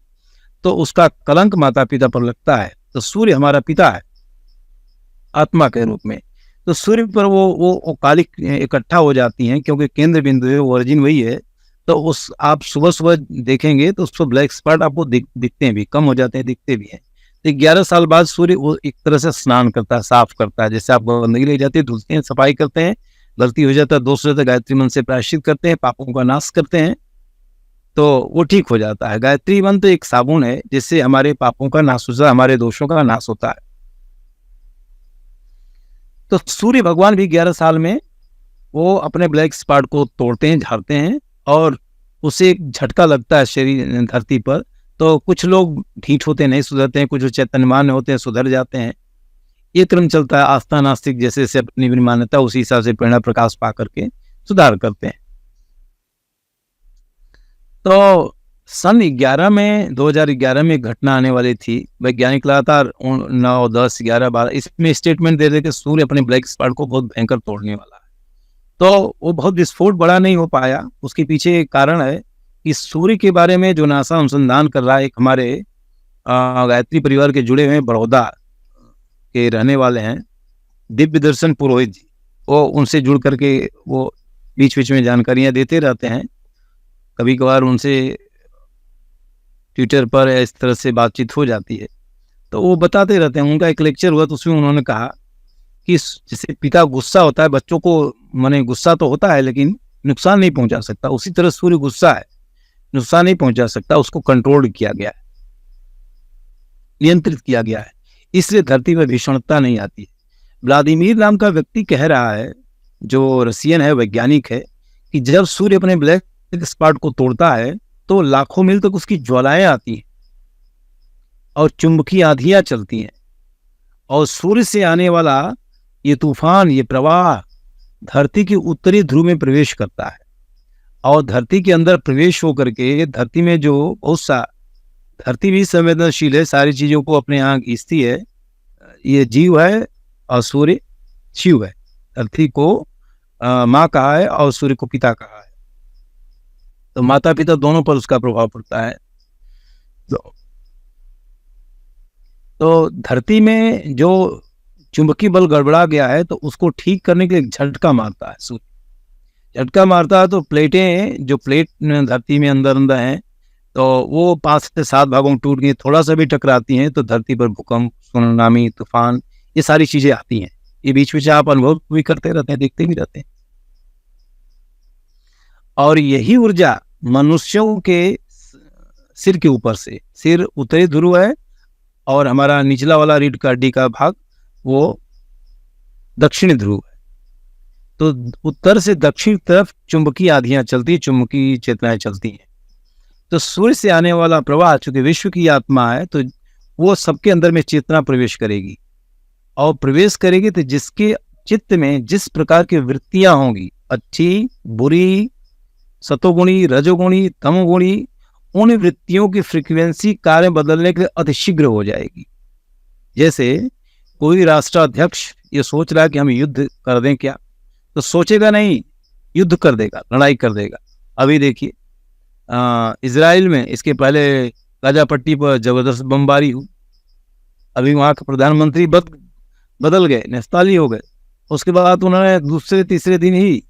तो उसका कलंक माता पिता पर लगता है। तो सूर्य हमारा पिता है आत्मा के रूप में, तो सूर्य पर वो कालिक इकट्ठा हो जाती हैं, क्योंकि केंद्र बिंदु है, ओरिजिन वही है। तो उस आप सुबह सुबह देखेंगे तो उस पर ब्लैक स्पॉट आपको दिखते हैं भी, कम हो जाते हैं, दिखते भी हैं। तो 11 साल बाद सूर्य वो एक तरह से स्नान करता है, साफ करता है। जैसे आप गंदगी ले जाती है, धुलते हैं, सफाई करते हैं, गलती हो जाता है, दोष हो जाता है, गायत्री मंत्र से प्रायश्चित करते हैं, पापों का नाश करते हैं, तो वो ठीक हो जाता है। गायत्री मंत्र एक साबुन है जिससे हमारे पापों का नाश होता है, हमारे दोषों का नाश होता है। तो सूर्य भगवान भी 11 साल में वो अपने ब्लैक स्पॉट को तोड़ते हैं, झाड़ते हैं, और उसे एक झटका लगता है शरीर धरती पर। तो कुछ लोग ढीठ होते हैं, नहीं सुधरते हैं, कुछ चैतन्यमान होते हैं, सुधर जाते हैं। ये क्रम चलता है। आस्था नास्तिक जैसे से अपनी अपनी मान्यता उसी हिसाब से प्रेरणा प्रकाश पा करके सुधार करते हैं। तो सन 2011 में घटना आने वाली थी। वैज्ञानिक लगातार 9, 10, 11, 12 इसमें स्टेटमेंट दे रहे कि सूर्य अपने ब्लैक स्पॉट को बहुत भयंकर तोड़ने वाला है। तो वो बहुत विस्फोट बड़ा नहीं हो पाया। उसके पीछे एक कारण है कि सूर्य के बारे में जो नासा अनुसंधान कर रहा है, एक हमारे गायत्री परिवार के जुड़े हुए बड़ौदा के रहने वाले हैं दिव्य दर्शन पुरोहित जी, वो उनसे जुड़ करके वो बीच बीच में जानकारियां देते रहते हैं। कभी कभार उनसे ट्विटर पर इस तरह से बातचीत हो जाती है, तो वो बताते रहते हैं। उनका एक लेक्चर हुआ तो उसमें उन्होंने कहा कि जैसे पिता गुस्सा होता है बच्चों को, माने गुस्सा तो होता है लेकिन नुकसान नहीं पहुंचा सकता, उसी तरह सूर्य गुस्सा है, नुकसान नहीं पहुंचा सकता, उसको कंट्रोल किया गया है, नियंत्रित किया गया है, इसलिए धरती पर भीषणता नहीं आती है। व्लादिमीर नाम का व्यक्ति कह रहा है, जो रसियन है, वैज्ञानिक है, कि जब सूर्य अपने ब्लैक स्पॉट को तोड़ता है तो लाखों मील तक उसकी ज्वालाएं आती हैं और चुंबकीय आंधियां चलती हैं, और सूर्य से आने वाला ये तूफान, ये प्रवाह धरती के उत्तरी ध्रुव में प्रवेश करता है, और धरती के अंदर प्रवेश होकर के धरती में जो बहुत सा, धरती भी संवेदनशील है, सारी चीजों को अपने यहाँ खींचती है। ये जीव है और सूर्य शिव है। धरती को माँ कहा है और सूर्य को पिता कहा है, तो माता पिता दोनों पर उसका प्रभाव पड़ता है। तो धरती में जो चुंबकीय बल गड़बड़ा गया है तो उसको ठीक करने के लिए झटका मारता है सूर्य। झटका मारता है तो प्लेटें, जो प्लेट धरती में अंदर अंदर हैं, तो वो 5 से 7 भागों में टूट गई। थोड़ा सा भी टकराती हैं तो धरती पर भूकंप, सुनामी, तूफान, ये सारी चीजें आती हैं। ये बीच बीच आप अनुभव भी करते रहते हैं, देखते भी रहते हैं। और यही ऊर्जा मनुष्यों के सिर के ऊपर से, सिर उत्तरी ध्रुव है और हमारा निचला वाला रीढ़ का हड्डी का भाग वो दक्षिणी ध्रुव है। तो उत्तर से दक्षिण तरफ चुंबकीय आंधियां चलती, चुंबकीय चेतनाएं चलती हैं। तो सूर्य से आने वाला प्रवाह चूंकि विश्व की आत्मा है, तो वो सबके अंदर में चेतना प्रवेश करेगी, और प्रवेश करेगी तो जिसके चित्त में जिस प्रकार की वृत्तियां होंगी, अच्छी, बुरी, सतोगुणी, रजोगुणी, तमोगुणी, उन वृत्तियों की फ्रीक्वेंसी कार्य बदलने के लिए अतिशीघ्र हो जाएगी। जैसे कोई राष्ट्राध्यक्ष ये सोच रहा है कि हम युद्ध कर दें क्या, तो सोचेगा नहीं, युद्ध कर देगा, लड़ाई कर देगा। अभी देखिए इजराइल में इसके पहले गाजा पट्टी पर जबरदस्त बमबारी हुई, अभी वहाँ के प्रधानमंत्री बदल गए, नेस्ताली हो गए। उसके बाद उन्होंने दूसरे तीसरे दिन ही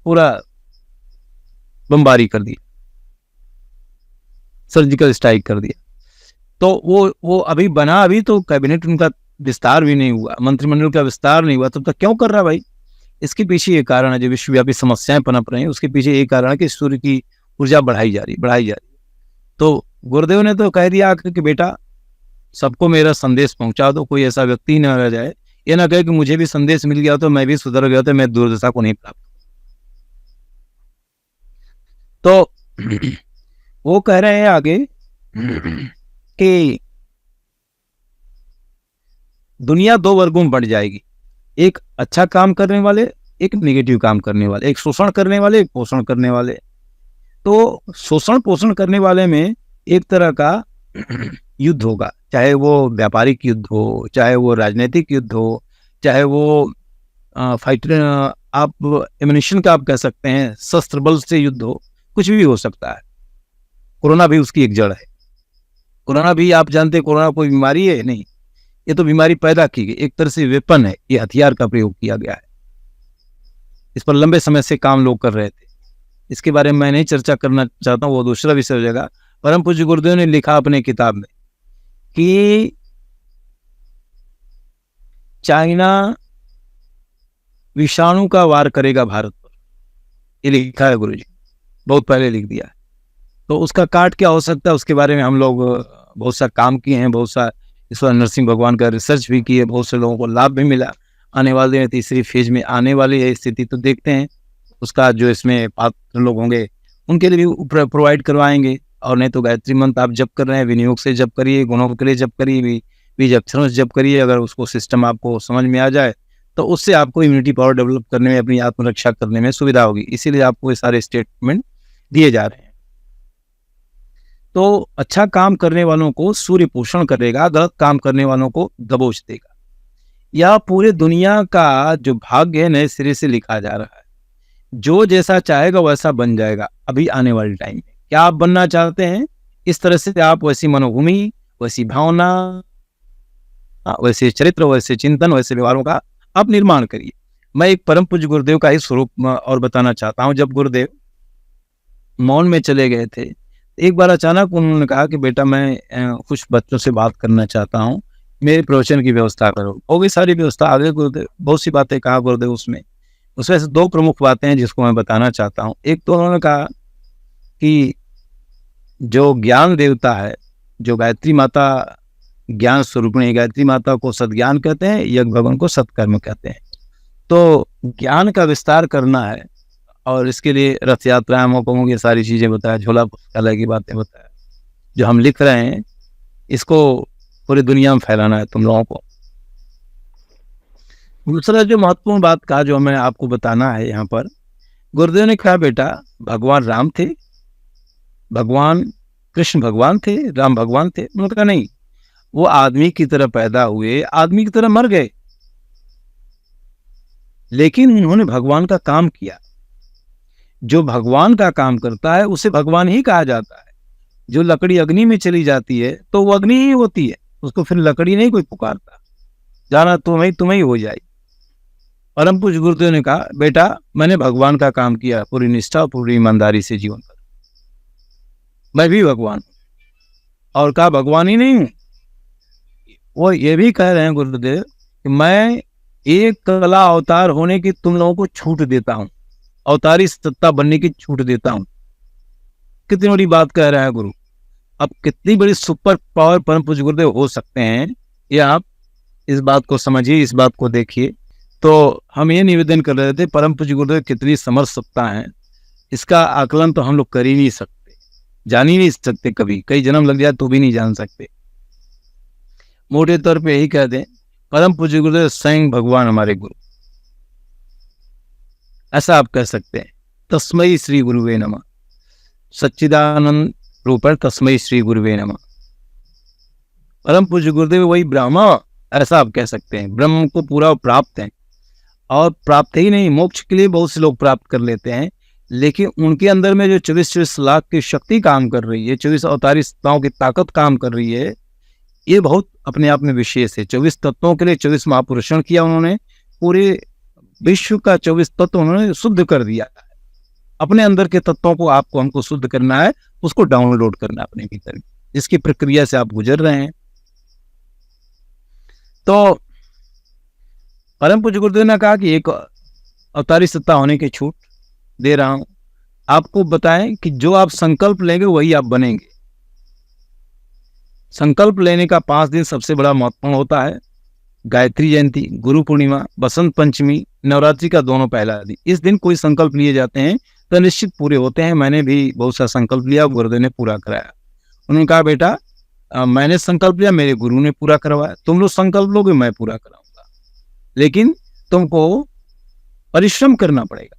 पूरा बमबारी कर दी, सर्जिकल स्ट्राइक कर दिया। तो वो अभी बना, अभी तो कैबिनेट उनका विस्तार भी नहीं हुआ, मंत्रिमंडल का विस्तार नहीं हुआ, तब तक क्यों कर रहा भाई? इसके पीछे ये कारण है, जो विश्वव्यापी समस्याएं पनप रही हैं, उसके पीछे ये कारण है कि सूर्य की ऊर्जा बढ़ाई जा रही। तो गुरुदेव ने तो कह दिया कि बेटा सबको मेरा संदेश पहुंचा दो, कोई ऐसा व्यक्ति न रह जाए ये ना कहे कि मुझे भी संदेश मिल गया तो मैं भी सुधर गया तो मैं दुर्दशा को नहीं प्राप्त। तो वो कह रहे हैं आगे कि दुनिया दो वर्गों में बढ़ जाएगी, एक अच्छा काम करने वाले, एक नेगेटिव काम करने वाले, एक शोषण करने वाले, एक पोषण करने वाले। तो शोषण पोषण करने वाले में एक तरह का युद्ध होगा, चाहे वो व्यापारिक युद्ध हो, चाहे वो राजनीतिक युद्ध हो, चाहे वो फाइटर, आप एमिनेशन का आप कह सकते हैं, शस्त्र बल से युद्ध हो, कुछ भी हो सकता है। कोरोना भी उसकी एक जड़ है। कोरोना भी आप जानते हैं, कोरोना कोई बीमारी है नहीं, ये तो बीमारी पैदा की गई, एक तरह से वेपन है, ये हथियार का प्रयोग किया गया है। इस पर लंबे समय से काम लोग कर रहे थे, इसके बारे में मैं नहीं चर्चा करना चाहता हूँ, वो दूसरा विषय हो जाएगा। परम पूज्य गुरुदेव ने लिखा अपने किताब में कि चाइना विषाणु का वार करेगा भारत पर, ये लिखा है गुरुजी, बहुत पहले लिख दिया है। तो उसका काट क्या हो सकता है, उसके बारे में हम लोग बहुत सा काम किए हैं, बहुत सा ईश्वर नरसिंह भगवान का रिसर्च भी किए, बहुत से लोगों को लाभ भी मिला। आने वाले तीसरी फेज में आने वाली है स्थिति, तो देखते हैं उसका जो इसमें पात्र लोग होंगे उनके लिए भी प्रोवाइड करवाएंगे। और नहीं तो गायत्री मंत्र आप जप कर रहे हैं, विनियोग से जप करिए, गुणों के लिए जप करिए, बीज अक्षरों से जप करिए। अगर उसको सिस्टम आपको समझ में आ जाए तो उससे आपको इम्यूनिटी पावर डेवलप करने में, अपनी आत्मरक्षा करने में सुविधा होगी। इसीलिए आपको ये सारे स्टेटमेंट दिए जा रहे हैं। तो अच्छा काम करने वालों को सूर्य पोषण करेगा, गलत काम करने वालों को दबोच देगा। यह पूरे दुनिया का जो भाग्य है नए सिरे से लिखा जा रहा है। जो जैसा चाहेगा वैसा बन जाएगा अभी आने वाले टाइम में। क्या आप बनना चाहते हैं? इस तरह से आप वैसी मनोभूमि, वैसी भावना, वैसे चरित्र, वैसे चिंतन, वैसे व्यवहारों का आप निर्माण करिए। मैं एक परम पूज्य गुरुदेव का ही स्वरूप और बताना चाहता हूँ। जब गुरुदेव मौन में चले गए थे, एक बार अचानक उन्होंने कहा कि बेटा मैं कुछ बच्चों से बात करना चाहता हूँ, मेरे प्रवचन की व्यवस्था करो। हो गई सारी व्यवस्था, आगे गुरुदेव बहुत सी बातें कहा गुरुदेव उसमें से दो प्रमुख बातें हैं जिसको मैं बताना चाहता हूँ। एक तो उन्होंने कहा कि जो ज्ञान देवता है, जो गायत्री माता ज्ञान स्वरूपिणी, गायत्री माता को सद्ज्ञान कहते हैं, यज्ञ भगवान को सत्कर्म कहते हैं। तो ज्ञान का विस्तार करना है और इसके लिए रथ यात्रा, मोकों की सारी चीजें बताया, झोला पुस्तकालय की बातें बताया, जो हम लिख रहे हैं इसको पूरी दुनिया में फैलाना है तुम लोगों को। दूसरा जो महत्वपूर्ण बात कहा, जो मैं आपको बताना है यहाँ पर, गुरुदेव ने कहा बेटा भगवान राम थे, भगवान कृष्ण भगवान थे, राम भगवान थे। उन्होंने कहा नहीं, वो आदमी की तरह पैदा हुए, आदमी की तरह मर गए, लेकिन उन्होंने भगवान का काम किया। जो भगवान का काम करता है उसे भगवान ही कहा जाता है। जो लकड़ी अग्नि में चली जाती है तो वो अग्नि ही होती है, उसको फिर लकड़ी नहीं कोई पुकारता। जाना तुम्हें ही हो जाए। परम पूज्य गुरुदेव ने कहा बेटा मैंने भगवान का काम किया, पूरी निष्ठा, पूरी ईमानदारी से जीवन पर। मैं भी भगवान और कहा भगवान ही नहीं हूं, वो ये भी कह रहे हैं गुरुदेव कि मैं एक कला अवतार होने की तुम लोगों को छूट देता हूं, अवतारी सत्ता बनने की छूट देता हूं। कितनी बड़ी बात कह रहा है गुरु। अब कितनी बड़ी सुपर पावर परम पूज्य गुरुदेव हो सकते हैं, ये आप इस बात को समझिए, इस बात को देखिए। तो हम ये निवेदन कर रहे थे, परम पूज्य गुरुदेव कितनी समर्थ सत्ता है, इसका आकलन तो हम लोग कर ही नहीं सकते, जान ही नहीं सकते। कभी कई जन्म लग जाए तो भी नहीं जान सकते। मोटे तौर पे यही कह दें, परम पूज्य गुरुदेव स्वयं भगवान हमारे गुरु, ऐसा आप कह सकते हैं। तस्मै श्री गुरुवे नमः, सच्चिदानंद रूप तस्मै श्री गुरुवे नमः। परम पूज्य गुरुदेव वही ब्रह्मा, ऐसा आप कह सकते हैं। ब्रह्म को पूरा प्राप्त है, और प्राप्त ही नहीं, मोक्ष के लिए बहुत से लोग प्राप्त कर लेते हैं, लेकिन उनके अंदर में जो 24 लाख की शक्ति काम कर रही है, 24 अवतारी सत्ताओं की ताकत काम कर रही है, ये बहुत अपने आप में विशेष है। 24 तत्वों के लिए 24 महापुरुषण किया उन्होंने, पूरे विश्व का 24 तत्व उन्होंने शुद्ध कर दिया। अपने अंदर के तत्वों को आपको हमको शुद्ध करना है, उसको डाउनलोड करना अपने भीतर, जिसकी प्रक्रिया से आप गुजर रहे हैं। तो परम पूज्य गुरुदेव ने कहा कि एक अवतारी सत्ता होने की छूट दे रहा हूं, आपको बताएं कि जो आप संकल्प लेंगे वही आप बनेंगे। संकल्प लेने का 5 दिन सबसे बड़ा महत्वपूर्ण होता है। गायत्री जयंती, गुरु पूर्णिमा, बसंत पंचमी, नवरात्रि का दोनों पहला दिन, इस दिन कोई संकल्प लिए जाते हैं तो निश्चित पूरे होते हैं। मैंने भी बहुत सा संकल्प लिया, गुरुदेव ने पूरा कराया। उन्होंने कहा बेटा मैंने संकल्प लिया, मेरे गुरु ने पूरा करवाया, तुम लोग संकल्प लोगे मैं पूरा कराऊंगा, लेकिन तुमको परिश्रम करना पड़ेगा,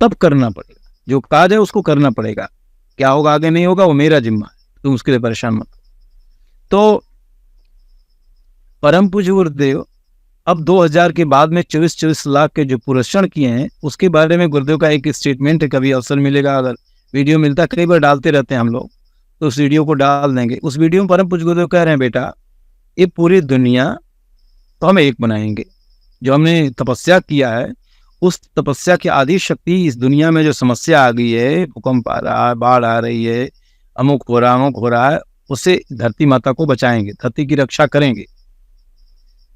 तब करना पड़ेगा, जो कहा जाए उसको करना पड़ेगा। क्या होगा आगे नहीं होगा वो मेरा जिम्मा है, तुम उसके लिए परेशान मत हो। तो परम पूज्य गुरुदेव अब 2000 के बाद में 24 लाख के जो पुरस्कार किए हैं उसके बारे में गुरुदेव का एक स्टेटमेंट है। कभी अवसर मिलेगा, अगर वीडियो मिलता, कई बार डालते रहते हैं हम लोग, तो उस वीडियो को डाल देंगे। उस वीडियो में परम पूज्य गुरुदेव कह रहे हैं बेटा ये पूरी दुनिया तो हम एक बनाएंगे। जो हमने तपस्या किया है उस तपस्या की आदि शक्ति, इस दुनिया में जो समस्या आ गई है, भूकंप आ रहा है, बाढ़ आ रही है, अमुक हो रहा है, उससे धरती माता को बचाएंगे, धरती की रक्षा करेंगे।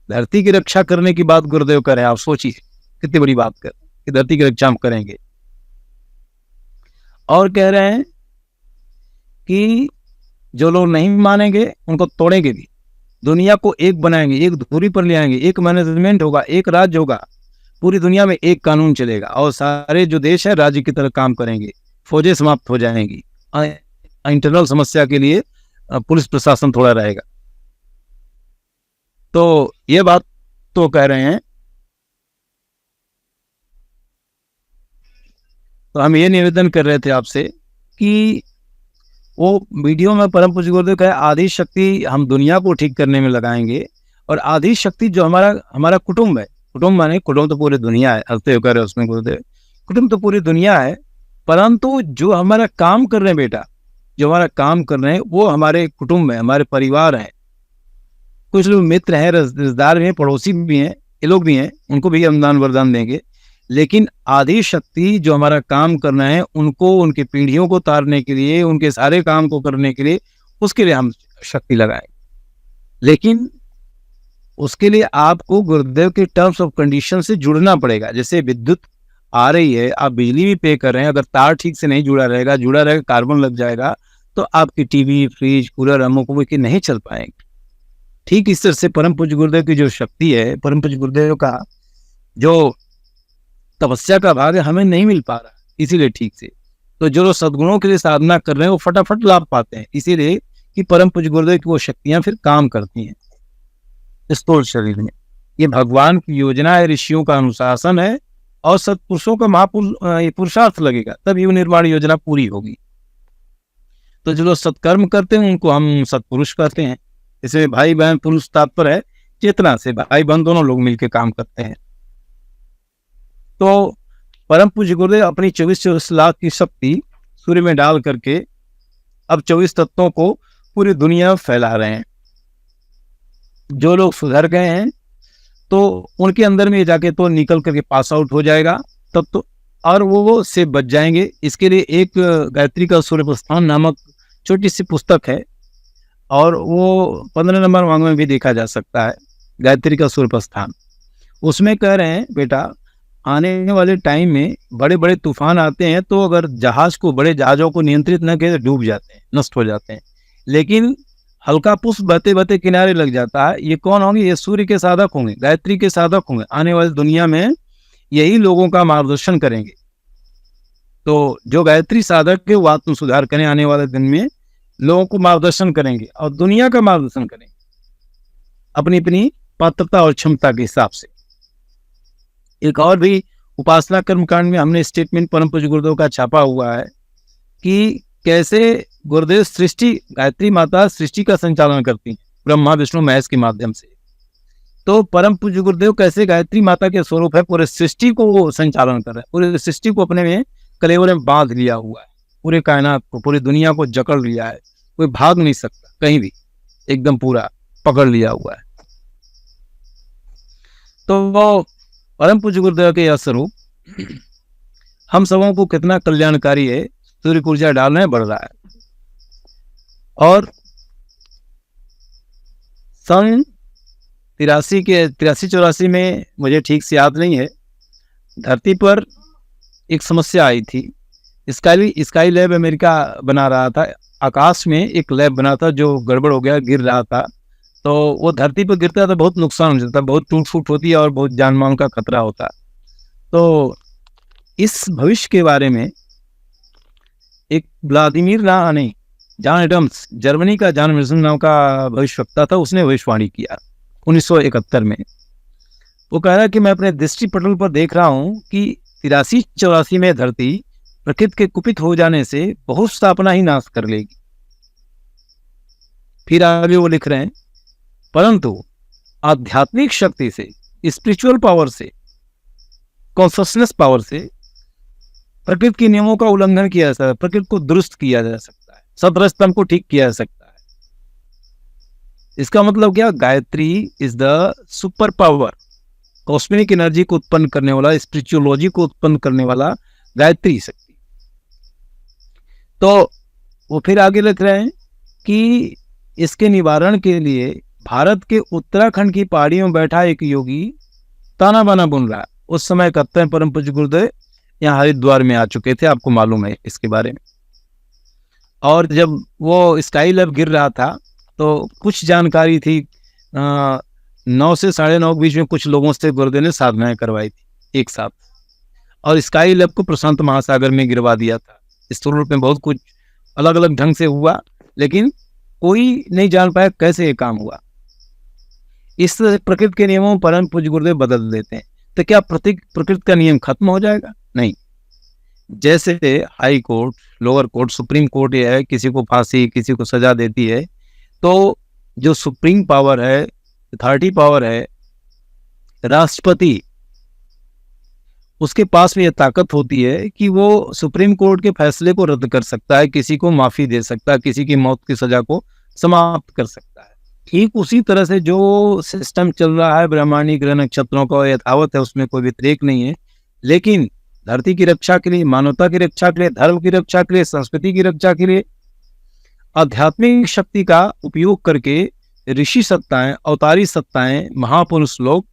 धरती की रक्षा करने की बात गुरुदेव कर रहे हैं, आप सोचिए कितनी बड़ी बात कर कि धरती की रक्षा हम करेंगे। और कह रहे हैं कि जो लोग नहीं मानेंगे उनको तोड़ेंगे भी, दुनिया को एक बनाएंगे, एक धुरी पर ले आएंगे, एक मैनेजमेंट होगा, एक राज्य होगा, पूरी दुनिया में एक कानून चलेगा और सारे जो देश है राज्य की तरह काम करेंगे, फौजें समाप्त हो जाएंगी, इंटरनल समस्या के लिए पुलिस प्रशासन थोड़ा रहेगा। तो ये बात तो कह रहे हैं। तो हम ये निवेदन कर रहे थे आपसे कि वो वीडियो में परम पूज्य गुरुदेव कहे आदि शक्ति हम दुनिया को ठीक करने में लगाएंगे, और आदि शक्ति जो हमारा कुटुंब है, कुटुंब माने कुटुंब तो पूरी दुनिया है, हंसते हुए कह रहे उसमें गुरुदेव, कुटुंब तो पूरी दुनिया है, परंतु जो हमारा काम कर रहे हैं बेटा, जो हमारा काम कर रहे हैं वो हमारे कुटुंब है, हमारे परिवार है। कुछ लोग मित्र हैं, रिश्तेदार भी हैं, पड़ोसी भी हैं, ये लोग भी हैं, उनको भी हम दान वरदान देंगे। लेकिन आदि शक्ति जो हमारा काम करना है उनको, उनके पीढ़ियों को तारने के लिए, उनके सारे काम को करने के लिए, उसके लिए हम शक्ति लगाएंगे। लेकिन उसके लिए आपको गुरुदेव के टर्म्स ऑफ कंडीशन से जुड़ना पड़ेगा। जैसे विद्युत आ रही है, आप बिजली भी पे कर रहे हैं, अगर तार ठीक से नहीं जुड़ा रहेगा, कार्बन लग जाएगा, तो आपकी टीवी, फ्रिज, कूलर, अमुक के नहीं चल पाएंगे। ठीक इस तरह से परम पूज्य गुरुदेव की जो शक्ति है, परम पूज्य गुरुदेव का जो तपस्या का भाग है, हमें नहीं मिल पा रहा, इसीलिए ठीक से। तो जो लोग सद्गुणों के लिए साधना कर रहे हैं वो फटाफट लाभ पाते हैं, इसीलिए कि परम पूज्य गुरुदेव की वो शक्तियां फिर काम करती हैं स्थूल शरीर में। ये भगवान की योजना है, ऋषियों का अनुशासन है, और सत्पुरुषों का पुरुषार्थ लगेगा, तब ये निर्माण योजना पूरी होगी। तो जो लोग सत्कर्म करते हैं उनको हम सत्पुरुष कहते हैं। इसमें भाई बहन पुरुष तात्पर्य है चेतना से, भाई बहन दोनों लोग मिलकर काम करते हैं। तो परम पूज्य गुरुदेव अपनी 24 लाख की शक्ति सूर्य में डाल करके अब 24 तत्वों को पूरी दुनिया में फैला रहे हैं। जो लोग सुधर गए हैं तो उनके अंदर में जाके तो निकल करके पास आउट हो जाएगा तब तो, और वो से बच जाएंगे। इसके लिए एक गायत्री का सूर्य प्रस्थान नामक छोटी सी पुस्तक है, और वो 15 नंबर मांग में भी देखा जा सकता है, गायत्री का सूर्य प्रस्थान। उसमें कह रहे हैं बेटा आने वाले टाइम में बड़े बड़े तूफान आते हैं, तो अगर बड़े जहाजों को नियंत्रित न किया तो डूब जाते हैं, नष्ट हो जाते हैं। लेकिन हल्का पुष्प बहते बहते किनारे लग जाता है। ये कौन होंगे? ये सूर्य के साधक होंगे, गायत्री के साधक होंगे। आने वाली दुनिया में यही लोगों का मार्गदर्शन करेंगे। तो जो गायत्री साधक है वो आत्म सुधार करें, आने वाले दिन में लोगों को मार्गदर्शन करेंगे और दुनिया का मार्गदर्शन करेंगे अपनी अपनी पात्रता और क्षमता के हिसाब से। एक और भी उपासना कर्मकांड में हमने स्टेटमेंट परम पूज्य गुरुदेव का छापा हुआ है कि कैसे गुरुदेव गायत्री माता सृष्टि का संचालन करती हैं ब्रह्मा विष्णु महेश के माध्यम से। तो परम पूज्य गुरुदेव कैसे गायत्री माता के स्वरूप है, पूरे सृष्टि को वो संचालन कर रहे हैं, पूरे सृष्टि को अपने में कलेवर में बांध लिया हुआ है, पूरे कायनात को, पूरी दुनिया को जकड़ लिया है, कोई भाग नहीं सकता कहीं भी, एकदम पूरा। पकड़ लिया हुआ है। तो वो परम पूज्य गुरुदेव के यह स्वरूप हम सबों को कितना कल्याणकारी है, सूर्य की ऊर्जा डालने बढ़ रहा है। और सन 83-84 में, मुझे ठीक से याद नहीं है, धरती पर एक समस्या आई थी। स्काई लैब अमेरिका बना रहा था, आकाश में एक लैब बना था जो गड़बड़ हो गया, गिर रहा था। तो वो धरती पर गिरता था, बहुत नुकसान हो जाता, बहुत टूट फूट होती है और बहुत जान माल का खतरा होता। तो इस भविष्य के बारे में एक व्लादिमीर नहीं, जॉन एडम्स, जर्मनी का जॉन एडम्स नाम का भविष्यवक्ता था, उसने भविष्यवाणी किया 1971 में। वो कह रहा है कि मैं अपने दृष्टि पटल पर देख रहा हूं कि 83-84 में धरती प्रकृति के कुपित हो जाने से बहुत सा अपना ही नाश कर लेगी। फिर आगे वो लिख रहे हैं, परंतु आध्यात्मिक शक्ति से, स्पिरिचुअल पावर से, कॉन्शसनेस पावर से प्रकृति के नियमों का उल्लंघन किया जा सकता है, प्रकृति को दुरुस्त किया जा सकता है, सतरस्तम को ठीक किया जा सकता है। इसका मतलब क्या? Gayatri is the super power, cosmic energy को उत्पन्न करने वाला, स्पिरिचुअलॉजी को उत्पन्न करने वाला गायत्री शक्ति। तो वो फिर आगे लिख रहे हैं कि इसके निवारण के लिए भारत के उत्तराखंड की पहाड़ियों में बैठा एक योगी ताना बाना बुन रहा है। उस समय कहते हैं परम पूज्य गुरुदेव यहाँ हरिद्वार में आ चुके थे, आपको मालूम है इसके बारे में। और जब वो स्काई लैब गिर रहा था तो कुछ जानकारी थी, 9 से 9:30 के बीच में कुछ लोगों से गुरुदेव ने साधनाएं करवाई थी एक साथ, और स्काई लैब को प्रशांत महासागर में गिरवा दिया था। इस रूप में बहुत कुछ अलग अलग ढंग से हुआ, लेकिन कोई नहीं जान पाया कैसे ये काम हुआ। इस प्रकृति के नियमों परम पूज्य गुरुदेव बदल देते हैं। तो क्या प्रकृति का नियम खत्म हो जाएगा? नहीं। जैसे high court, lower court, supreme court ये है, किसी को फांसी, किसी को सजा देती है, तो जो सुप्रीम पावर है, अथॉरिटी पावर है, राष्ट्रपति, उसके पास में यह ताकत होती है कि वो सुप्रीम कोर्ट के फैसले को रद्द कर सकता है, किसी को माफी दे सकता है, किसी की मौत की सजा को समाप्त कर सकता है। ठीक उसी तरह से जो सिस्टम चल रहा है ब्रह्मांडी ग्रह नक्षत्रों का यथावत है, उसमें कोई व्यतिरेक नहीं है। लेकिन धरती की रक्षा के लिए, मानवता की रक्षा के लिए, धर्म की रक्षा के लिए, संस्कृति की रक्षा के लिए आध्यात्मिक शक्ति का उपयोग करके ऋषि सत्ताएं, अवतारी सत्ताएं, महापुरुष लोग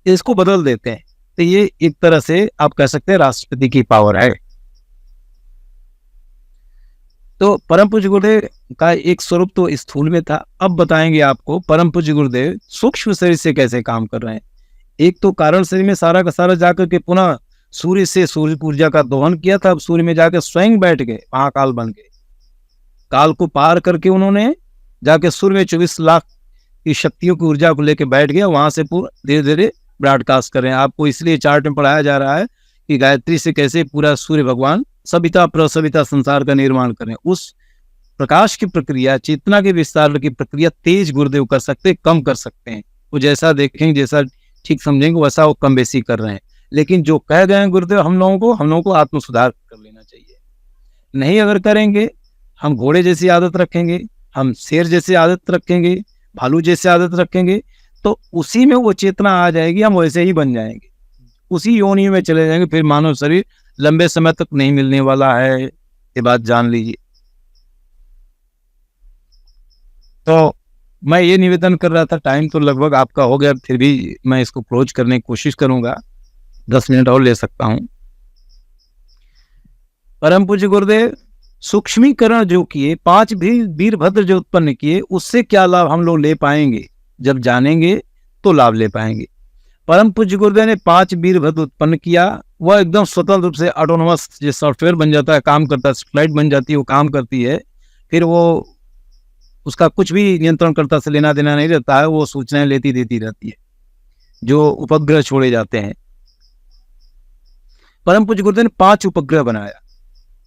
इसको बदल देते हैं। तो ये एक तरह से आप कह सकते हैं राष्ट्रपति की पावर है। तो परम पूज्य गुरुदेव का एक स्वरूप तो स्थूल में था। अब बताएंगे आपको परम पूज्य गुरुदेव सूक्ष्म शरीर से कैसे काम कर रहे हैं। एक तो कारण शरीर में सारा का सारा जाकर के पुनः सूर्य से सूर्य ऊर्जा का दोहन किया था। अब सूर्य में जाकर स्वयं बैठ गए, महाकाल बन गए। काल को पार करके उन्होंने जाके सूर्य में 24 लाख की शक्तियों की ऊर्जा को लेकर बैठ गया। वहां से पूरा धीरे धीरे ब्रॉडकास्ट कर रहे हैं। आपको इसलिए चार्ट में पढ़ाया जा रहा है कि गायत्री से कैसे पूरा सूर्य भगवान सविता प्रसविता संसार का निर्माण करें। उस प्रकाश की प्रक्रिया, चेतना के विस्तार की प्रक्रिया तेज गुरुदेव कर सकते, कम कर सकते हैं। वो जैसा देखेंगे, जैसा ठीक समझेंगे, वैसा वो कम बेसी कर रहे हैं। लेकिन जो कह गए हैं गुरुदेव हम लोगों को आत्म सुधार कर लेना चाहिए। नहीं अगर करेंगे, हम घोड़े जैसी आदत रखेंगे, हम शेर जैसी आदत रखेंगे, भालू जैसी आदत रखेंगे, तो उसी में वो चेतना आ जाएगी, हम वैसे ही बन जाएंगे, उसी योनि में चले जाएंगे। फिर मानव शरीर लंबे समय तक नहीं मिलने वाला है, ये बात जान लीजिए। तो मैं ये निवेदन कर रहा था, टाइम तो लगभग आपका हो गया, फिर भी मैं इसको क्लोज करने की कोशिश करूंगा, 10 मिनट और ले सकता हूं। परम पूज्य गुरुदेव सूक्ष्मीकरण जो किए, 5 वीरभद्र जो उत्पन्न किए, उससे क्या लाभ हम लोग ले पाएंगे? जब जानेंगे तो लाभ ले पाएंगे। परम पूज्य गुरुदेव ने 5 वीरभद्र उत्पन्न किया, वह एकदम स्वतंत्र रूप से ऑटोनोमस जो सॉफ्टवेयर बन जाता है, काम करता है, फ्लाइट बन जाती है, वो काम करती है। फिर वो उसका कुछ भी नियंत्रणकर्ता से लेना देना नहीं रहता है, वो सूचनाएं लेती देती रहती है जो उपग्रह छोड़े जाते हैं। परम पूज्य गुरुदेव ने 5 उपग्रह बनाया,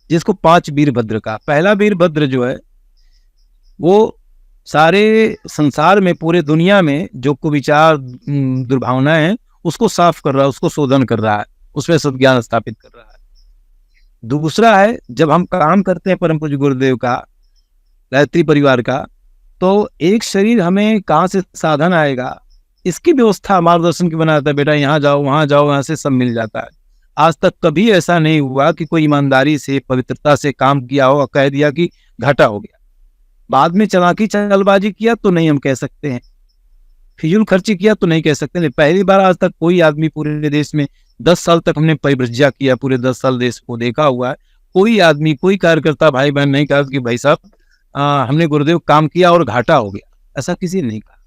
जिसको 5 वीरभद्र का। पहला वीरभद्र जो है वो सारे संसार में, पूरे दुनिया में जो कुविचार दुर्भावनाएं हैं उसको साफ कर रहा है, उसको शोधन कर रहा है, उसमें सद्ज्ञान स्थापित कर रहा है। दूसरा है, जब हम काम करते हैं परम पूज्य गुरुदेव का, गायत्री परिवार का, तो एक शरीर हमें कहाँ से साधन आएगा, इसकी व्यवस्था मार्गदर्शन की बनाता है। बेटा यहाँ जाओ, वहां जाओ, यहाँ से सब मिल जाता है। आज तक कभी ऐसा नहीं हुआ कि कोई ईमानदारी से, पवित्रता से काम किया हो और कह दिया कि घाटा हो गया। बाद में चालाकी चालबाजी किया तो नहीं हम कह सकते हैं, फिजूल खर्ची किया तो नहीं कह सकते। नहीं, पहली बार आज तक कोई आदमी पूरे देश में 10 साल तक हमने परिव्रज्या किया, पूरे 10 साल देश को देखा हुआ है, कोई आदमी, कोई कार्यकर्ता भाई बहन नहीं कहा कि भाई साहब हमने गुरुदेव काम किया और घाटा हो गया, ऐसा किसी ने नहीं कहा,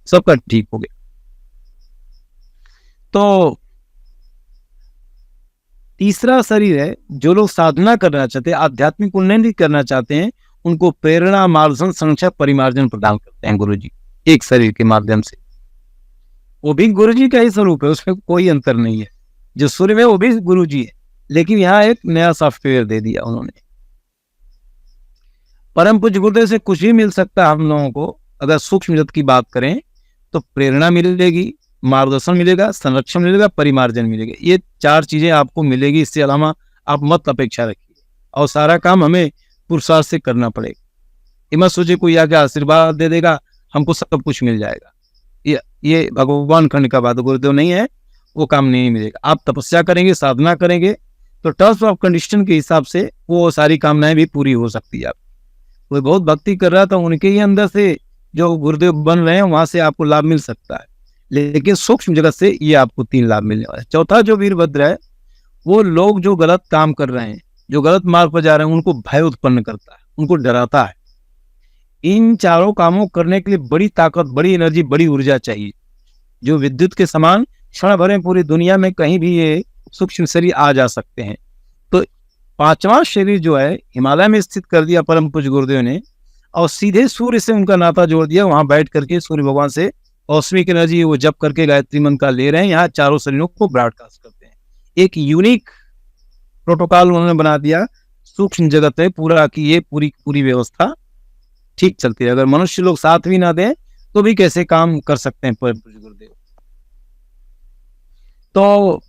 सबका ठीक हो गया। तो तीसरा शरीर है, जो लोग साधना करना चाहते हैं, आध्यात्मिक उन्नति करना चाहते हैं, उनको प्रेरणा, मार्गदर्शन, संरक्षण, परिमार्जन प्रदान करते हैं गुरुजी एक शरीर के माध्यम से। वो भी गुरुजी का ही स्वरूप है, उसमें कोई अंतर नहीं है। जो सूर्य में वो भी गुरुजी है, लेकिन यहाँ एक नया सॉफ्टवेयर दे दिया उन्होंने। परम पूज्य गुरुदेव से कुछ भी मिल सकता है हम लोगों को। अगर सूक्ष्म जगत की बात करें तो प्रेरणा मिलेगी, मार्गदर्शन मिलेगा, संरक्षण मिलेगा, परिमार्जन मिलेगा। ये 4 चीजें आपको मिलेगी, इससे अलावा आप मत अपेक्षा रखिए। और सारा काम हमें पुरुषार्थ से करना पड़ेगा। ये मत सोचिए कोई आके आशीर्वाद दे देगा हमको सब कुछ मिल जाएगा। ये भगवान खंड का बात, गुरुदेव नहीं है, वो काम नहीं मिलेगा। आप तपस्या करेंगे, साधना करेंगे तो टर्म्स ऑफ कंडीशन के हिसाब से वो सारी कामनाएं भी पूरी हो सकती है। आप कोई बहुत भक्ति कर रहा था, उनके ही अंदर से जो गुरुदेव बन रहे हैं वहां से आपको लाभ मिल सकता है, लेकिन सूक्ष्म जगत से ये आपको 3 लाभ मिलने वाला है। चौथा जो वीरभद्र है, वो लोग जो गलत काम कर रहे हैं, जो गलत मार्ग पर जा रहे हैं, उनको भय उत्पन्न करता है, उनको डराता है। इन चारों कामों करने के लिए बड़ी ताकत, बड़ी एनर्जी, बड़ी ऊर्जा चाहिए, जो विद्युत के समान क्षण भर में पूरी दुनिया में कहीं भी ये सूक्ष्म शरीर आ जा सकते हैं। तो 5वां शरीर जो है हिमालय में स्थित कर दिया परम पूज्य गुरुदेव ने, और सीधे सूर्य से उनका नाता जोड़ दिया। वहां बैठ करके सूर्य भगवान से कॉस्मिक एनर्जी वो जप करके गायत्री मंत्र का ले रहे हैं, यहाँ चारों शरीरों को ब्रॉडकास्ट करते हैं। एक यूनिक प्रोटोकॉल उन्होंने बना दिया सूक्ष्म जगत में पूरा, कि ये पूरी व्यवस्था ठीक चलती है। अगर मनुष्य लोग साथ भी ना दें तो भी कैसे काम कर सकते हैं परम पूज्य गुरुदेव। तो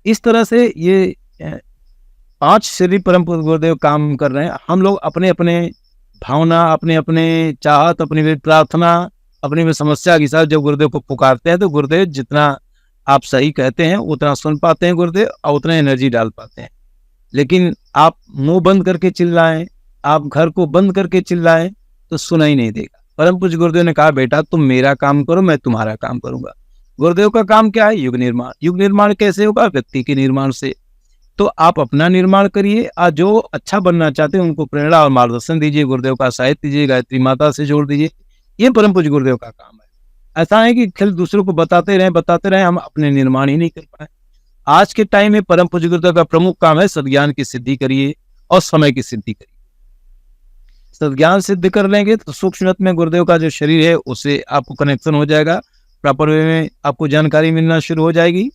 इस तरह से ये 5 शरीर परम पूज्य गुरुदेव काम कर रहे हैं। हम लोग अपने अपने भावना, अपने अपने चाहत, अपनी भी प्रार्थना, अपनी भी समस्या के साथ जब गुरुदेव को पुकारते हैं तो गुरुदेव जितना आप सही कहते हैं उतना सुन पाते हैं गुरुदेव, और उतना एनर्जी डाल पाते हैं। लेकिन आप मुंह बंद करके चिल्लाएं, आप घर को बंद करके चिल्लाएं तो सुना ही नहीं देगा। परम पूज्य गुरुदेव ने कहा बेटा तुम मेरा काम करो, मैं तुम्हारा काम करूंगा। गुरुदेव का काम क्या है? युग निर्माण। युग निर्माण कैसे होगा? व्यक्ति के निर्माण से। तो आप अपना निर्माण करिए, और जो अच्छा बनना चाहते हैं उनको प्रेरणा और मार्गदर्शन दीजिए, गुरुदेव का साहित्य दीजिए, गायत्री माता से जोड़ दीजिए। ये परम पूज्य गुरुदेव का काम है। ऐसा है कि खेल दूसरों को बताते रहे, हम अपने निर्माण ही नहीं कर पाए। आज के टाइम में परम पूज्य गुरुदेव का प्रमुख काम है सद्ज्ञान की सिद्धि करिए और समय की सिद्धि करिए। सद्ज्ञान सिद्ध कर लेंगे तो सूक्ष्म में गुरुदेव का जो शरीर है उससे आपको कनेक्शन हो जाएगा, प्रॉपर वे में आपको जानकारी मिलना शुरू हो जाएगी।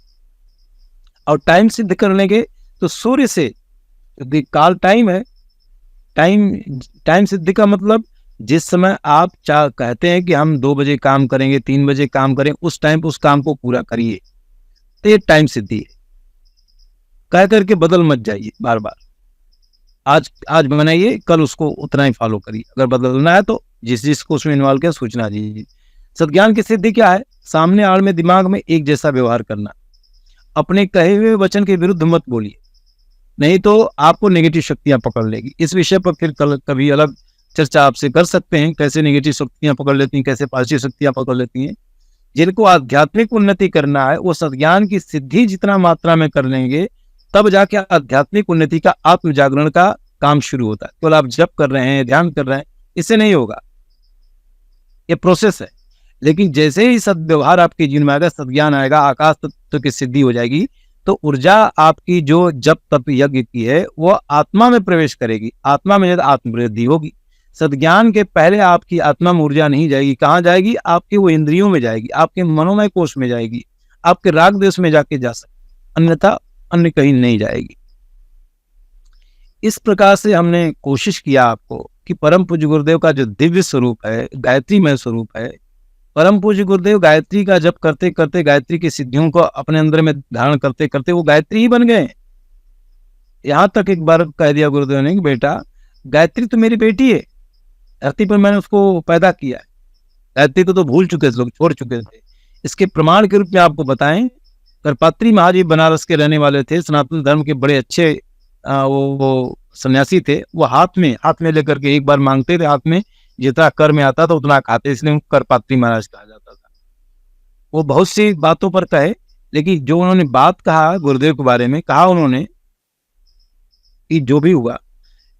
और टाइम सिद्ध कर लेंगे तो सूर्य से, काल टाइम है, टाइम सिद्धि का मतलब जिस समय आप कहते हैं कि हम 2 बजे काम करेंगे, 3 बजे काम करें, उस टाइम उस काम को पूरा करिए, तो ये टाइम सिद्धि है। कह करके बदल मत जाइए बार बार। आज बनाइए, कल उसको उतना ही फॉलो करिए। अगर बदलना है तो जिसको उसमें इन्वॉल्व किया सूचना दीजिए। सद्ज्ञान की सिद्धि क्या है? सामने आड़ में दिमाग में एक जैसा व्यवहार करना। अपने कहे हुए वचन के विरुद्ध मत बोलिए, नहीं तो आपको नेगेटिव शक्तियां पकड़ लेगी। इस विषय पर फिर कभी अलग चर्चा आपसे कर सकते हैं, कैसे नेगेटिव शक्तियां पकड़ लेती हैं, कैसे पॉजिटिव शक्तियां पकड़ लेती हैं। जिनको आध्यात्मिक उन्नति करना है वो सद्ज्ञान की सिद्धि जितना मात्रा में कर लेंगे, तब जाके आध्यात्मिक उन्नति का, आत्म जागरण का काम शुरू होता है। केवल आप जप कर रहे हैं, ध्यान कर रहे हैं, इससे नहीं होगा, ये प्रोसेस है। लेकिन जैसे ही सद्व्यवहार आपके जीवन में आएगा, सद्ज्ञान आएगा, आकाश तत्व की सिद्धि हो जाएगी, तो ऊर्जा आपकी जो जप तप यज्ञ की है वो आत्मा में प्रवेश करेगी। आत्मा में आत्मवृद्धि होगी। सद्ज्ञान के पहले आपकी आत्मा में ऊर्जा नहीं जाएगी। कहाँ जाएगी? आपके वो इंद्रियों में जाएगी, आपके मनोमय कोश में जाएगी, आपके राग देश में जाके जा सकती, अन्यथा अन्य कहीं नहीं जाएगी। इस प्रकार से हमने कोशिश किया आपको कि परम पूज्य गुरुदेव का जो दिव्य स्वरूप है, गायत्रीमय स्वरूप है, परम पूज्य गुरुदेव गायत्री का जप करते करते, गायत्री की सिद्धियों को अपने अंदर में धारण करते करते वो गायत्री ही बन गए। यहां तक एक बार कह दिया गुरुदेव ने कि बेटा गायत्री तो मेरी बेटी है, धरती पर मैंने उसको पैदा किया है, गायत्री को तो भूल चुके थे लोग, छोड़ चुके थे। इसके प्रमाण के रूप में आपको बताएं, करपात्री महाजी बनारस के रहने वाले थे, सनातन धर्म के बड़े अच्छे वो सन्यासी थे। वो हाथ में लेकर के एक बार मांगते थे, हाथ में जितना कर में आता था उतना खाते, इसलिए उनको करपात्री महाराज कहा जाता था। वो बहुत सी बातों पर कहे, लेकिन जो उन्होंने बात कहा गुरुदेव के बारे में, कहा उन्होंने कि जो भी हुआ,